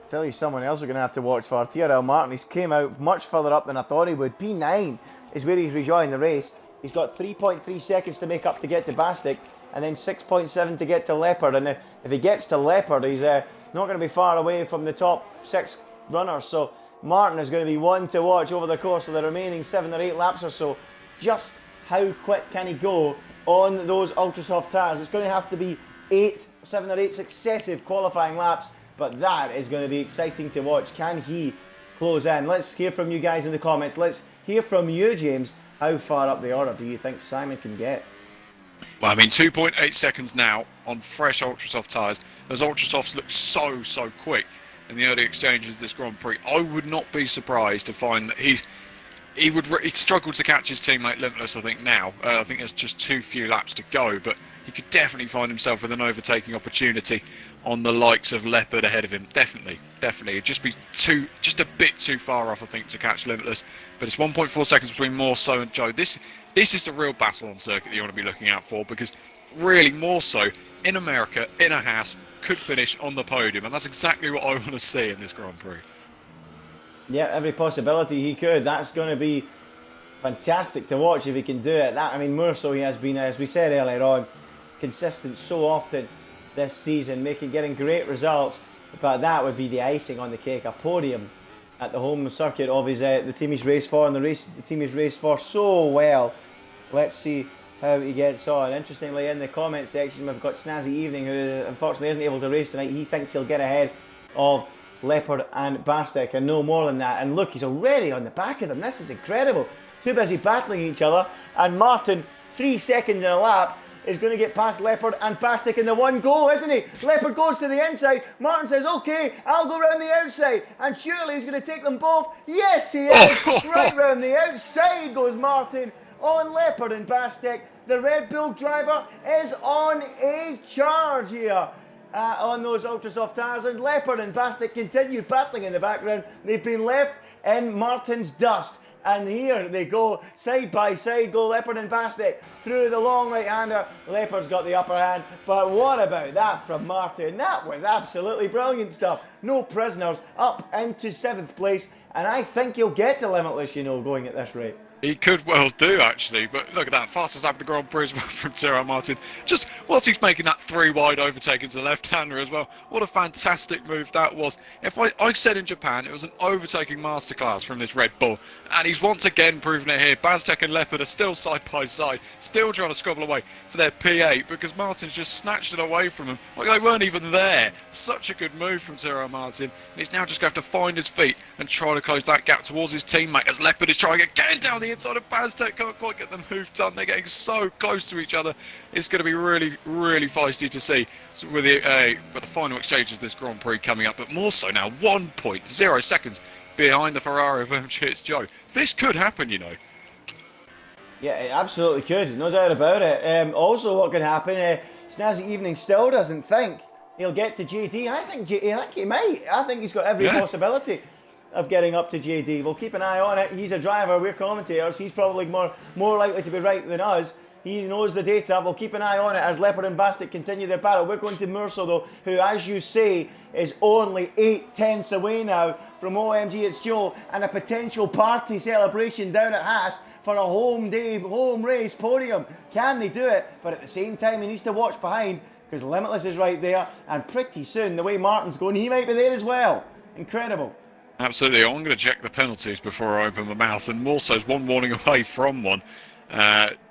Speaker 1: I tell you, someone else we're going to have to watch for. TRL Martin, he's came out much further up than I thought he would. P9 is where he's rejoined the race. He's got 3.3 seconds to make up to get to Bastic, and then 6.7 to get to Leopard. And if he gets to Leopard, he's not going to be far away from the top 6 runners. So Martin is going to be one to watch over the course of the remaining 7 or 8 laps or so. Just how quick can he go on those ultra soft tyres? It's going to have to be 7 or 8 successive qualifying laps, but that is going to be exciting to watch. Can he close in? Let's hear from you guys in the comments. Let's hear from you, James. How far up the order do you think Simon can get?
Speaker 2: Well, I mean, 2.8 seconds now on fresh ultra soft tyres. Those ultra softs look so quick in the early exchanges of this Grand Prix. I would not be surprised to find that he'd struggled to catch his teammate Limitless, I think, now. I think there's just too few laps to go, but he could definitely find himself with an overtaking opportunity on the likes of Leopard ahead of him. Definitely. It'd just be just a bit too far off, I think, to catch Limitless. But it's 1.4 seconds between Morso and Joe. This is the real battle on circuit that you want to be looking out for, because really Morso in America, in a Haas, could finish on the podium, and that's exactly what I want to see in this Grand Prix.
Speaker 1: Yeah, every possibility he could. That's going to be fantastic to watch if he can do it. I mean, Morso, he has been, as we said earlier on, consistent so often this season, getting great results, but that would be the icing on the cake, a podium at the home circuit of the team he's raced for, and the team he's raced for so well. Let's see how he gets on. Interestingly, in the comment section, we've got Snazzy Evening, who unfortunately isn't able to race tonight. He thinks he'll get ahead of Leopard and Bastek, and no more than that. And look, he's already on the back of them. This is incredible. Too busy battling each other, and Martin, 3 seconds in a lap, is going to get past Leopard and Bastek in the one go, isn't he? Leopard goes to the inside. Martin says, okay, I'll go round the outside. And surely he's going to take them both. Yes, he is. Right round the outside goes Martin on Leopard and Bastek. The Red Bull driver is on a charge here on those ultra soft tyres. And Leopard and Bastek continue battling in the background. They've been left in Martin's dust. And here they go, side by side, go Leopard and Bastek through the long right-hander. Leopard's got the upper hand, but what about that from Martin? That was absolutely brilliant stuff. No prisoners, up into 7th place, and I think he'll get to Limitless, you know, going at this rate.
Speaker 2: He could well do, actually, but look at that, fastest lap of the Grand Prix from Tyrrell Martin. Just whilst he's making that 3-wide overtake into the left-hander as well. What a fantastic move that was. If I said in Japan, it was an overtaking masterclass from this Red Bull, and he's once again proven it here. Bastek and Leopard are still side by side, still trying to squabble away for their P8, because Martin's just snatched it away from them like they weren't even there. Such a good move from Tyrrell Martin, and he's now just going to have to find his feet and try to close that gap towards his teammate as Leopard is trying again down the inside of Bastek. Can't quite get the move done. They're getting so close to each other. It's going to be really feisty to see with the final exchange of this Grand Prix coming up, but more so now 1.0 seconds behind the Ferrari of It's Joe. This could happen, you know. Yeah,
Speaker 1: it absolutely could, no doubt about it. Also, what could happen, Snazzy Evening still doesn't think he'll get to JD. I think he might. I think he's got every possibility of getting up to JD. We'll keep an eye on it. He's a driver, we're commentators. He's probably more likely to be right than us. He knows the data. We'll keep an eye on it as Leopard and Bastek continue their battle. We're going to Murso, though, who, as you say, is only 8/10 away now from OMG It's Joe and a potential party celebration down at Haas for a home race podium. Can they do it? But at the same time, he needs to watch behind, because Limitless is right there, and pretty soon, the way Martin's going, he might be there as well. Incredible.
Speaker 2: Absolutely. I'm going to check the penalties before I open my mouth, and Morso's one warning away from one.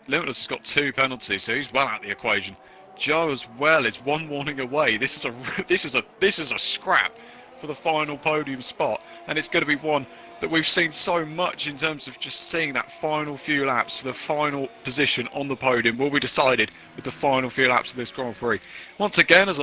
Speaker 2: Limitless has got 2 penalties, so he's well out of the equation. Joe as well is 1 warning away. This is a scrap for the final podium spot, and it's going to be one that we've seen so much in terms of just seeing that final few laps for the final position on the podium will be decided with the final few laps of this Grand Prix. Once again, as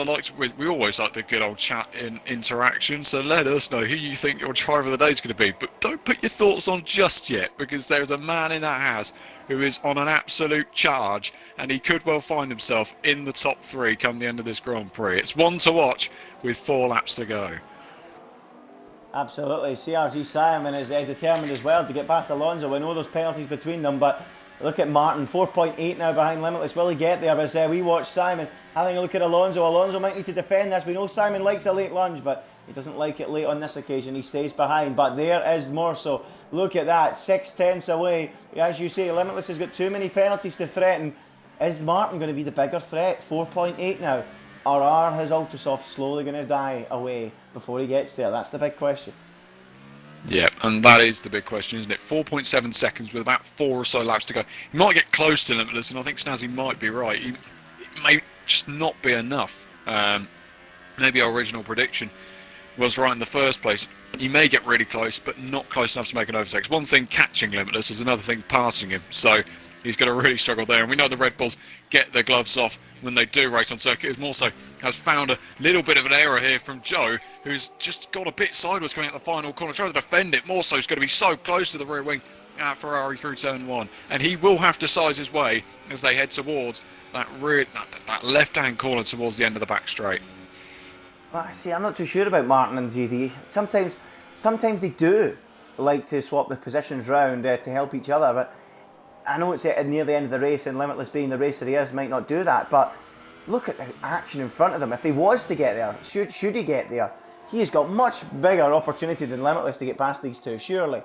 Speaker 2: we always like the good old chat in interaction, so let us know who you think your driver of the day is going to be, but don't put your thoughts on just yet, because there's a man in that house who is on an absolute charge, and he could well find himself in the top 3 come the end of this Grand Prix. It's one to watch with 4 laps to go.
Speaker 1: Absolutely. CRG Simon is determined as well to get past Alonso. We know there's penalties between them, but look at Martin, 4.8 now behind Limitless. Will he get there? As we watch Simon having a look at Alonso. Alonso might need to defend this. We know Simon likes a late lunge, but he doesn't like it late on this occasion. He stays behind, but there is Morso. Look at that, 6/10 away. As you say, Limitless has got too many penalties to threaten. Is Martin going to be the bigger threat? 4.8 now. Or are his Ultrasoft slowly going to die away before he gets there? That's the big question.
Speaker 2: Yeah, and that is the big question, isn't it? 4.7 seconds with about 4 or so laps to go. He might get close to Limitless, and I think Snazzy might be right. It may just not be enough. Maybe our original prediction was right in the first place. He may get really close, but not close enough to make an overtake. It's one thing catching Limitless, is another thing passing him. So he's going to really struggle there. And we know the Red Bulls get their gloves off when they do race on circuit. It also has found a little bit of an error here from Joe, who's just got a bit sideways coming out the final corner, trying to defend it. More so, he's going to be so close to the rear wing at Ferrari through turn 1. And he will have to size his way as they head towards that left-hand corner towards the end of the back straight.
Speaker 1: Well, see, I'm not too sure about Martin and GT. Sometimes they do like to swap the positions round to help each other, but I know it's near the end of the race, and Limitless being the racer he is might not do that, but look at the action in front of him. If he was to get there, should he get there, he's got much bigger opportunity than Limitless to get past these two, surely.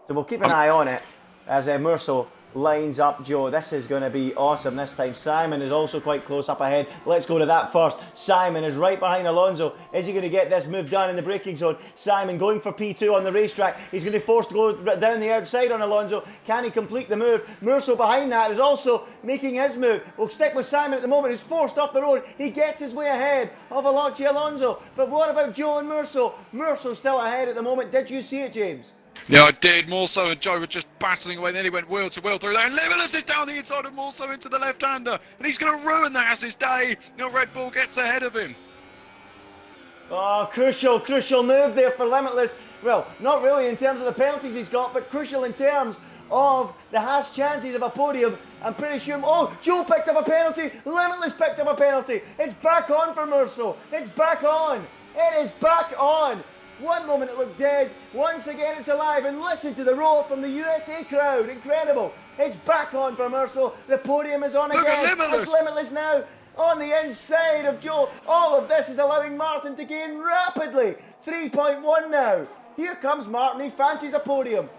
Speaker 1: So we'll keep an eye on it as Murso lines up Joe. This is going to be awesome this time. Simon is also quite close up ahead. Let's go to that first. Simon is right behind Alonso. Is he going to get this move done in the braking zone? Simon going for P2 on the racetrack. He's going to be forced to go down the outside on Alonso. Can he complete the move? Murso behind that is also making his move. We'll stick with Simon at the moment. He's forced off the road. He gets his way ahead of Alonso. But what about Joe and Murso? Murso's still ahead at the moment. Did you see it, James?
Speaker 2: Yeah, I did. Morso and Joe were just battling away. Then he went wheel to wheel through there. And Limitless is down the inside of Morso into the left-hander. And he's going to ruin that as his day. Now Red Bull gets ahead of him.
Speaker 1: Oh, crucial move there for Limitless. Well, not really in terms of the penalties he's got, but crucial in terms of the Haas chances of a podium. I'm pretty sure. Oh, Joe picked up a penalty. Limitless picked up a penalty. It's back on for Murso. It's back on. It is back on. One moment it looked dead, once again it's alive, and listen to the roar from the USA crowd, incredible. It's back on for Murso, the podium is on again.
Speaker 2: Look at Limitless.
Speaker 1: It's Limitless now on the inside of Joe. All of this is allowing Martin to gain rapidly. 3.1 now. Here comes Martin, he fancies a podium.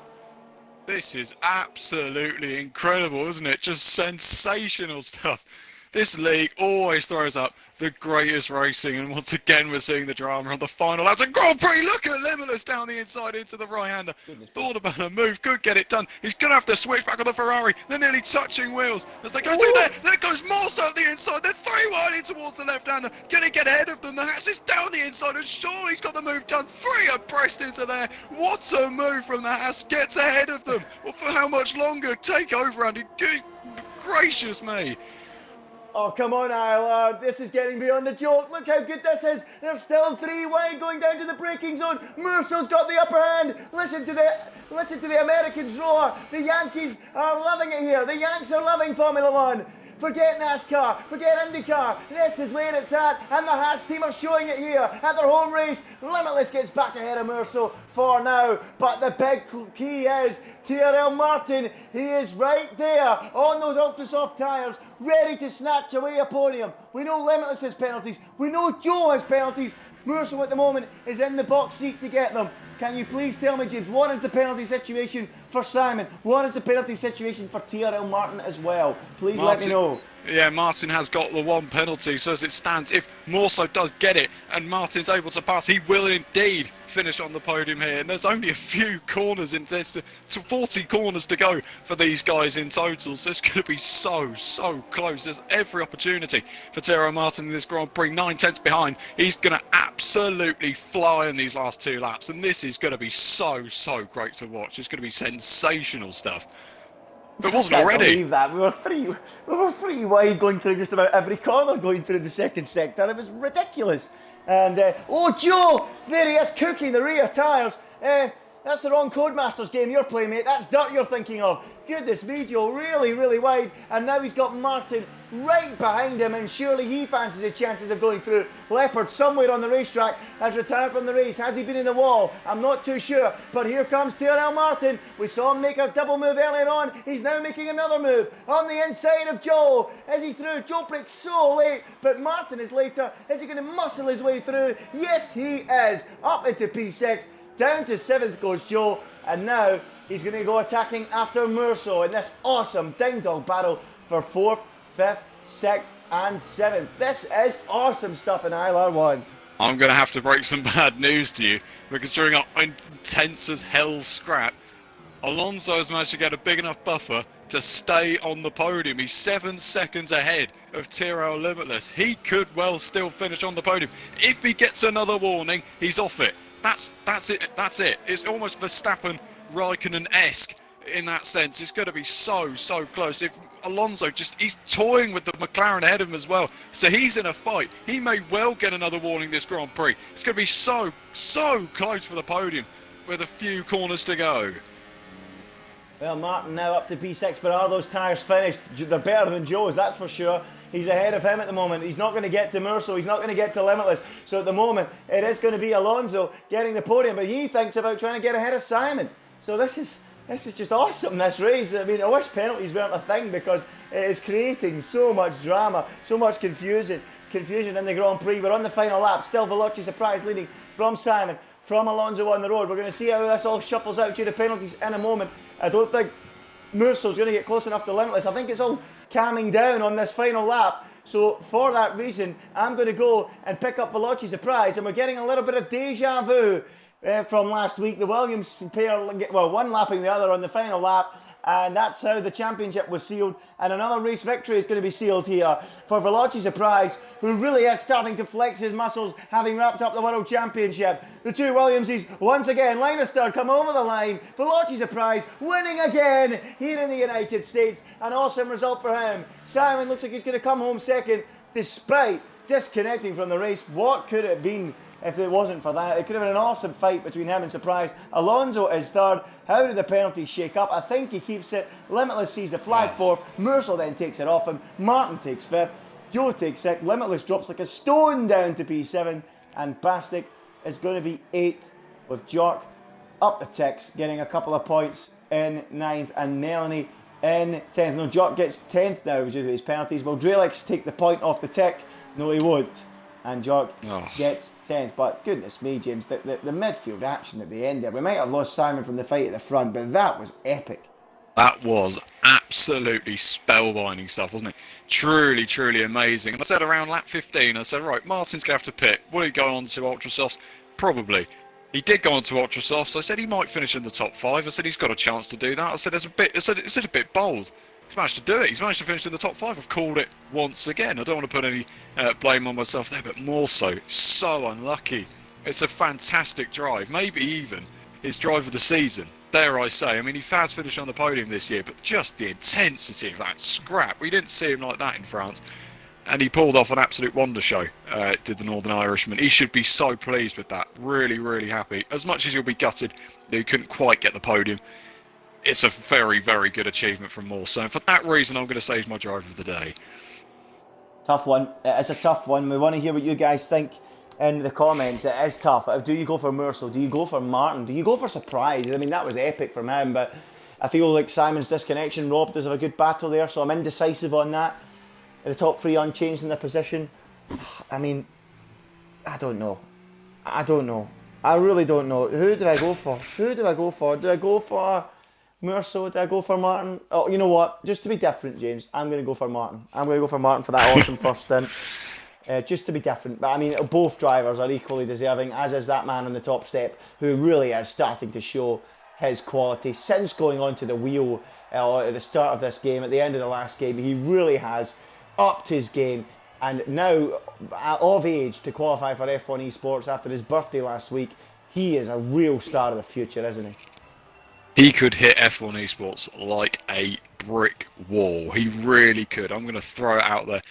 Speaker 2: This is absolutely incredible, isn't it? Just sensational stuff. This league always throws up the greatest racing, and once again we're seeing the drama on the final laps of Grand Prix. Look at Limitless down the inside into the right-hander. Thought about a move, could get it done. He's going to have to switch back on the Ferrari. They're nearly touching wheels as they go through there. There goes Morso at the inside. They're 3 wide in towards the left-hander. Going to get ahead of them. The Haas is down the inside, and surely he's got the move done. 3 abreast into there. What a move from the Haas. Gets ahead of them. Well, for how much longer? Take over, Andy. Good gracious me.
Speaker 1: Oh, come on, ILR. This is getting beyond a joke. Look how good this is. They're still 3 wide going down to the braking zone. Murso's got the upper hand. Listen to the Americans roar. The Yankees are loving it here. The Yanks are loving Formula One. Forget NASCAR, forget IndyCar, this is where it's at, and the Haas team are showing it here at their home race. Limitless gets back ahead of Murso for now, but the big key is TRL Martin. He is right there on those ultra soft tyres, ready to snatch away a podium. We know Limitless has penalties, we know Joe has penalties. Murso at the moment is in the box seat to get them. Can you please tell me, James, what is the penalty situation for Simon? What is the penalty situation for TRL Martin as well? Please let me know.
Speaker 2: Yeah, Martin has got the 1 penalty, so as it stands, if Morso does get it and Martin's able to pass, he will indeed finish on the podium here. And there's only a few corners in this, 40 corners to go for these guys in total, so it's going to be so close. There's every opportunity for Tyrrell Martin in this Grand Prix. 9/10 behind. He's going to absolutely fly in these last 2 laps, and this is going to be so great to watch. It's going to be sensational stuff. It wasn't already.
Speaker 1: I can't believe that. We were three wide going through just about every corner going through the second sector. It was ridiculous. And, oh, Joe, there he is cooking the rear tyres. That's the wrong Codemasters game you're playing, mate. That's dirt you're thinking of. Goodness me, Joe, really wide. And now he's got Martin right behind him, and surely he fancies his chances of going through. Leopard, somewhere on the racetrack, has retired from the race. Has he been in the wall? I'm not too sure. But here comes TRL Martin. We saw him make a double move earlier on. He's now making another move on the inside of Joe. Is he through? Joe breaks so late, but Martin is later. Is he going to muscle his way through? Yes, he is. Up into P6. Down to 7th goes Joe, and now he's going to go attacking after Murso in this awesome ding-dong battle for 4th, 5th, 6th and 7th. This is awesome stuff in ILR1.
Speaker 2: I'm going to have to break some bad news to you, because during our intense as hell scrap, Alonso has managed to get a big enough buffer to stay on the podium. He's 7 seconds ahead of Tyrrell Limitless. He could well still finish on the podium. If he gets another warning, he's off it. That's it. That's it. It's almost Verstappen, Raikkonen-esque in that sense. It's going to be so close. If Alonso he's toying with the McLaren ahead of him as well, so he's in a fight. He may well get another warning this Grand Prix. It's going to be so close for the podium with a few corners to go.
Speaker 1: Well, Martin now up to P6, but are those tyres finished? They're better than Joe's, that's for sure. He's ahead of him at the moment. He's not going to get to Merceau. He's not going to get to Limitless. So at the moment, it is going to be Alonso getting the podium, but he thinks about trying to get ahead of Simon. So this is just awesome, this race. I mean, I wish penalties weren't a thing, because it is creating so much drama, so much confusion in the Grand Prix. We're on the final lap. Still Veloci Surprise leading from Simon, from Alonso on the road. We're going to see how this all shuffles out due to penalties in a moment. I don't think Merceau's going to get close enough to Limitless. I think it's all calming down on this final lap. So for that reason, I'm going to go and pick up Veloci Surprise. And we're getting a little bit of deja vu from last week. The Williams pair, well, one lapping the other on the final lap. And that's how the championship was sealed. And another race victory is going to be sealed here for Veloci Surprise, who really is starting to flex his muscles, having wrapped up the World Championship. The two Williamses, once again, Leinster come over the line. Veloci Surprise winning again here in the United States. An awesome result for him. Simon looks like he's going to come home second, despite disconnecting from the race. What could it have been if it wasn't for that? It could have been an awesome fight between him and Surprise. Alonso is third. How did the penalties shake up? I think he keeps it. Limitless sees the flag fourth. Merceau then takes it off him. Martin takes fifth. Joe takes sixth. Limitless drops like a stone down to P7. And Bastic is going to be eighth, with Jock up the ticks, getting a couple of points in ninth. And Melanie in 10th. No, Jock gets 10th now, which is his penalties. Will Drelix take the point off the tick? No, he won't. And Jock gets 10th. But goodness me, James, the midfield action at the end there. We might have lost Simon from the fight at the front, but that was epic.
Speaker 2: That was absolutely spellbinding stuff, wasn't it? Truly amazing. And I said around lap 15, I said, right, Martin's going to have to pit. Will he go on to Ultrasofts? Probably. He did go on to Ultrasofts. I said he might finish in the top 5. I said he's got a chance to do that. I said it's a bit bold. He's managed to do it. He's managed to finish in the top 5. I've called it once again. I don't want to put any blame on myself there, but more so. So unlucky. It's a fantastic drive. Maybe even his drive of the season. Dare I say. I mean, he has finished on the podium this year, but just the intensity of that scrap. We didn't see him like that in France. And he pulled off an absolute wonder show, did the Northern Irishman. He should be so pleased with that. Really happy. As much as he'll be gutted that he couldn't quite get the podium, it's a very good achievement from Morse. And for that reason, I'm going to say he's my driver of the day.
Speaker 1: Tough one. It's a tough one. We want to hear what you guys think in the comments. It is tough. Do you go for Merceau? Do you go for Martin? Do you go for Surprise? I mean, that was epic from him, but I feel like Simon's disconnection robbed us of a good battle there, so I'm indecisive on that. The top three unchanged in their position. I mean, I don't know. I really don't know. Who do I go for? Do I go for Merceau? Do I go for Martin? Oh, you know what? Just to be different, James, I'm going to go for Martin. I'm going to go for Martin for that awesome first stint. Just to be different. But I mean, both drivers are equally deserving, as is that man on the top step, who really is starting to show his quality since going onto the wheel at the start of this game. At the end of the last game, he really has upped his game, and now of age to qualify for F1 eSports after his birthday last week. He is a real star of the future, isn't he?
Speaker 2: He could hit F1 eSports like a brick wall. He really could. I'm going to throw it out there.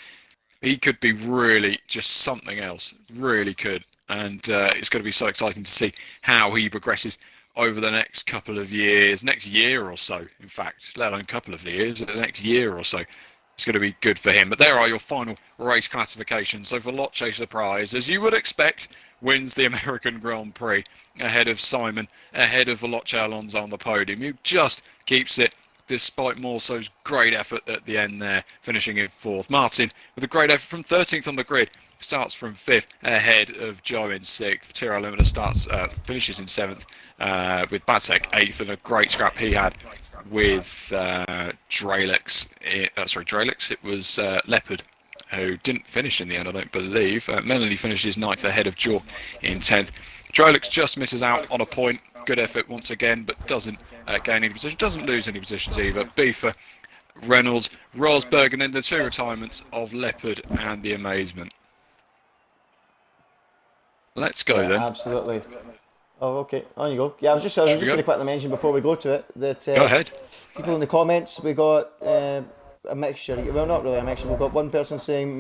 Speaker 2: He could be really just something else. Really could. And it's going to be so exciting to see how he progresses over the next couple of years, next year or so, in fact, let alone couple of years, the next year or so. It's going to be good for him. But there are your final race classifications. So Veloci Surprise, as you would expect, wins the American Grand Prix ahead of Simon, ahead of Veloci Alonso on the podium, who just keeps it despite Morso's great effort at the end there, finishing in fourth. Martin, with a great effort from 13th on the grid, starts from fifth, ahead of Joe in sixth. Tyrrell Limitless finishes in seventh, with Badsek eighth, and a great scrap he had with Drelix. It was Leopard who didn't finish in the end, I don't believe. Melanie finishes 9th ahead of Joe in 10th. Drolix just misses out on a point. Good effort once again, but doesn't gain any position, doesn't lose any positions either. B for Reynolds, Rosberg, and then the 2 retirements of Leopard and the Amazement. Let's go then.
Speaker 1: Absolutely. Oh, okay. On you go. Yeah, I was just going to quickly mention before we go to it that
Speaker 2: Go ahead.
Speaker 1: people in the comments, we got a mixture. Well, not really a mixture. We've got one person saying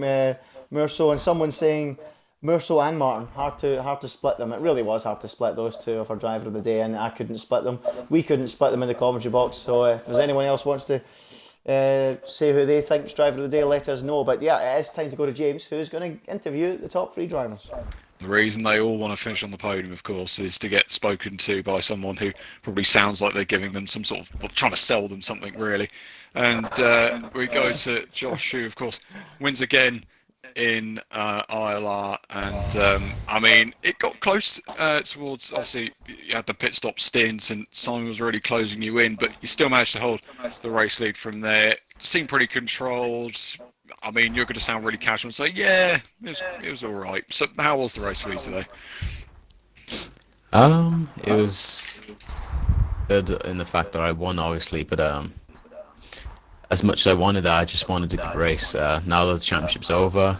Speaker 1: Meursault and someone saying Meursault and Martin. Hard to split them. It really was hard to split those two of our driver of the day, and I couldn't split them. We couldn't split them in the commentary box. So if there's anyone else wants to say who they think's driver of the day, let us know. But yeah, it is time to go to James, who's going to interview the top 3 drivers.
Speaker 2: The reason they all want to finish on the podium, of course, is to get spoken to by someone who probably sounds like they're giving them some sort of, well, trying to sell them something, really. And we go to Josh, who, of course, wins again in ILR. And, I mean, it got close towards, obviously, you had the pit stop stint, and Simon was really closing you in, but you still managed to hold the race lead from there. Seemed pretty controlled. I mean, you're going to sound really casual and say, yeah, it was all right. So how was the race for you today?
Speaker 3: It was good in the fact that I won, obviously, but as much as I wanted, I just wanted a good race. Now that the championship's over,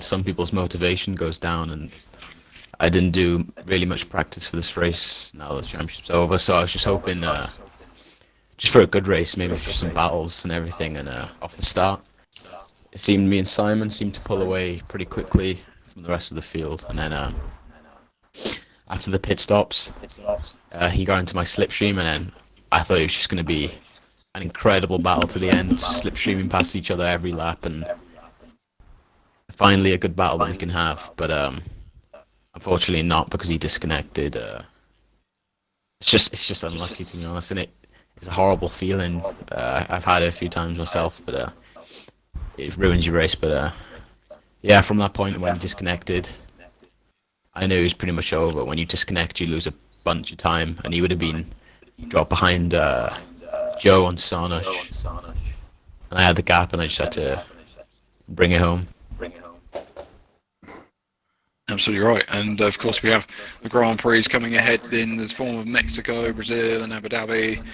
Speaker 3: some people's motivation goes down, and I didn't do really much practice for this race now that the championship's over, so I was just hoping just for a good race, maybe for some battles and everything, and off the start, it seemed me and Simon seemed to pull away pretty quickly from the rest of the field, and then after the pit stops, he got into my slipstream, and then I thought it was just going to be an incredible battle to the end, slipstreaming past each other every lap, and finally a good battle that we can have, but unfortunately not, because he disconnected. It's just unlucky, to be honest, and it's a horrible feeling. I've had it a few times myself, but it ruins your race. But yeah, from that point when he disconnected, I knew it was pretty much over. When you disconnect, you lose a bunch of time, and he would have been dropped behind Joe on Sarnosh, and I had the gap, and I just had to bring it home.
Speaker 2: Absolutely right, and of course we have the Grand Prix coming ahead in the form of Mexico, Brazil, and Abu Dhabi.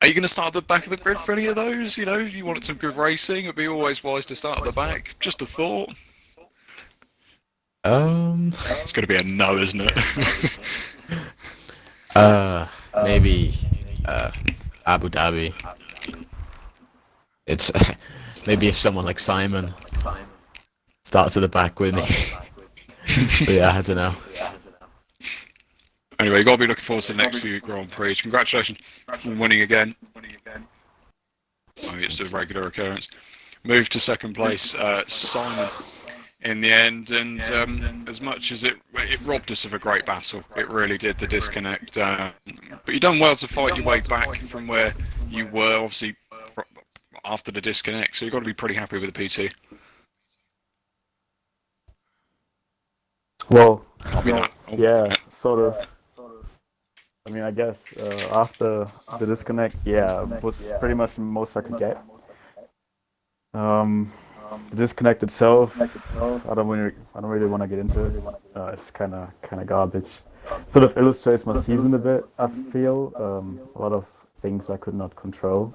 Speaker 2: Are you going to start at the back of the grid for any of those? You know, you wanted some good racing. It'd be always wise to start at the back. Just a thought. It's going to be a no, isn't it?
Speaker 3: Maybe Abu Dhabi. It's maybe if someone like Simon starts at the back with me. But yeah, I don't know.
Speaker 2: Anyway, you've got to be looking forward to the next few Grand Prix. Congratulations on winning again. Maybe it's a regular occurrence. Moved to second place, Simon, in the end, and as much as it robbed us of a great battle, it really did, the disconnect. But you've done well to fight your way back from where you were, obviously, after the disconnect, so you've got to be pretty happy with the PT.
Speaker 4: Well,
Speaker 2: Yeah,
Speaker 4: sort of. I mean, I guess after the disconnect, it was pretty much the most I could get. The disconnect itself, I don't really want to get into it. It's kind of garbage. Sort of illustrates my season a bit, I feel. A lot of things I could not control.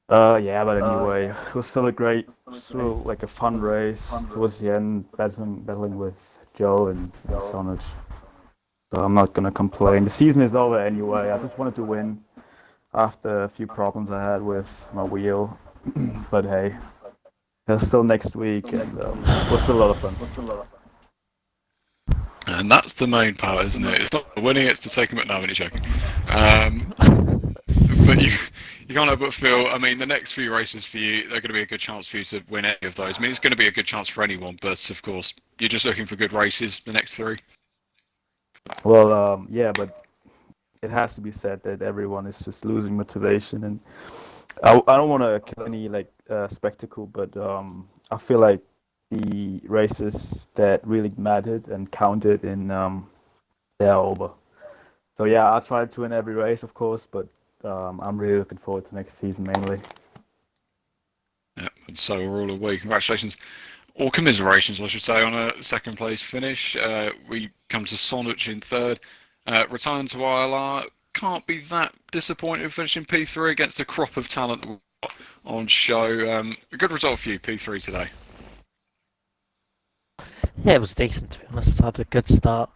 Speaker 4: But anyway, it was still a fun race towards the end, battling with Joe and Sonich. So I'm not gonna complain. The season is over anyway. I just wanted to win after a few problems I had with my wheel. But hey, there's still next week, and it was still a lot of fun.
Speaker 2: And that's the main part, isn't it? It's not winning, it's to take them at no, you're joking. But you can't help but feel, I mean, the next few races for you, they're going to be a good chance for you to win any of those. I mean, it's going to be a good chance for anyone, but of course, you're just looking for good races, the next 3.
Speaker 4: Well, but it has to be said that everyone is just losing motivation, and I don't want to kill any spectacle, but I feel like the races that really mattered and counted they're over. So yeah, I tried to win every race, of course, but I'm really looking forward to next season mainly.
Speaker 2: and so are all of we. Congratulations, or commiserations, I should say, on a second place finish. We come to Sonuch in third. Return to ILR. Can't be that disappointed finishing P3 against a crop of talent on show. A good result for you, P3 today.
Speaker 5: Yeah, it was decent to be honest. I had a good start,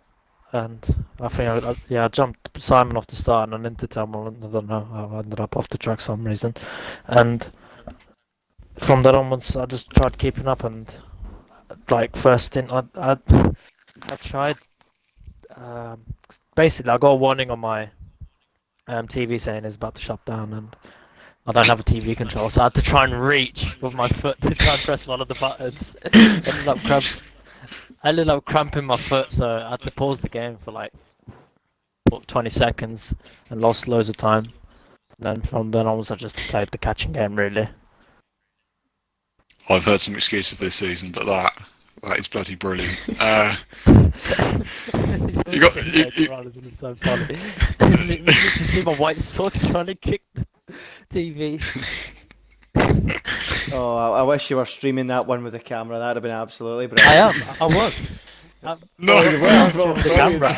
Speaker 5: and I think I jumped Simon off the start and then into Tamil, and I don't know how I ended up off the track for some reason, and from that onwards I just tried keeping up, and like first stint I tried basically I got a warning on my TV saying it's about to shut down, and I don't have a TV control, so I had to try and reach with my foot to try and press one of the buttons. I ended up cramping my foot, so I had to pause the game for like 20 seconds and lost loads of time. And then from then onwards, I just played the catching game really.
Speaker 2: I've heard some excuses this season, but that is bloody brilliant. You got
Speaker 5: It's so funny. You can see my white socks trying to kick the TV.
Speaker 1: Oh, I wish you were streaming that one with the camera. That'd have been absolutely brilliant.
Speaker 5: I was.
Speaker 2: No,
Speaker 5: The camera.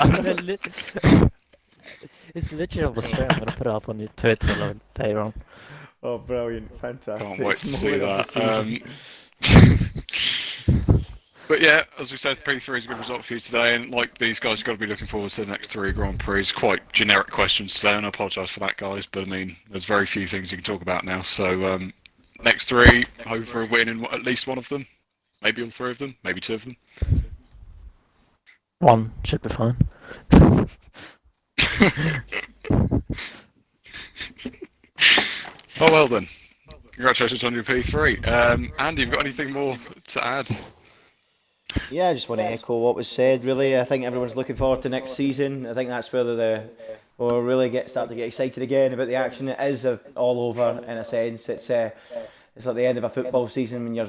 Speaker 5: It's literally on the screen. I'm gonna put it up on your Twitter later on.
Speaker 1: Oh, brilliant! Fantastic.
Speaker 2: can't wait to see that. But yeah, as we said, P3 is a good result for you today, and like these guys, got to be looking forward to the next 3 Grand Prix. It's quite generic questions today, and I apologise for that, guys. But I mean, there's very few things you can talk about now. So next 3, hope for a win in at least one of them, maybe all 3 of them, maybe 2 of them.
Speaker 5: One should be fine.
Speaker 2: Oh well then, congratulations on your P3. Andy, you've got anything more to add?
Speaker 1: Yeah, I just want to echo what was said. Really, I think everyone's looking forward to next season. I think that's where we'll really start to get excited again about the action. It is all over in a sense. It's like the end of a football season when you're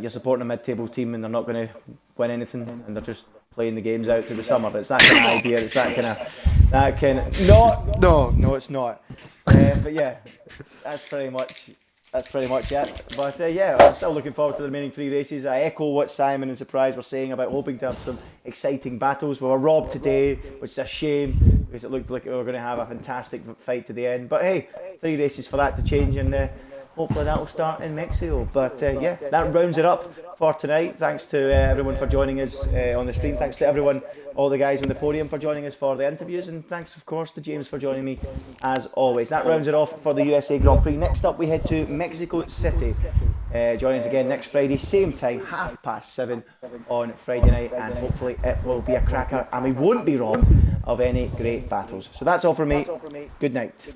Speaker 1: supporting a mid-table team and they're not going to win anything and they're just playing the games out to the summer. It's that kind of idea. It's that kind of no, it's not. But yeah, that's pretty much it. But yeah, I'm still looking forward to the remaining 3 races. I echo what Simon and Surprise were saying about hoping to have some exciting battles. We were robbed today, which is a shame because it looked like we were going to have a fantastic fight to the end. But hey, 3 races for that to change, and hopefully that will start in Mexico. But yeah, that rounds it up for tonight. Thanks to everyone for joining us on the stream. Thanks to everyone, all the guys on the podium for joining us for the interviews. And thanks, of course, to James for joining me, as always. That rounds it off for the USA Grand Prix. Next up, we head to Mexico City. Join us again next Friday, same time, 7:30 on Friday night. And hopefully it will be a cracker and we won't be robbed of any great battles. So that's all from me. Good night.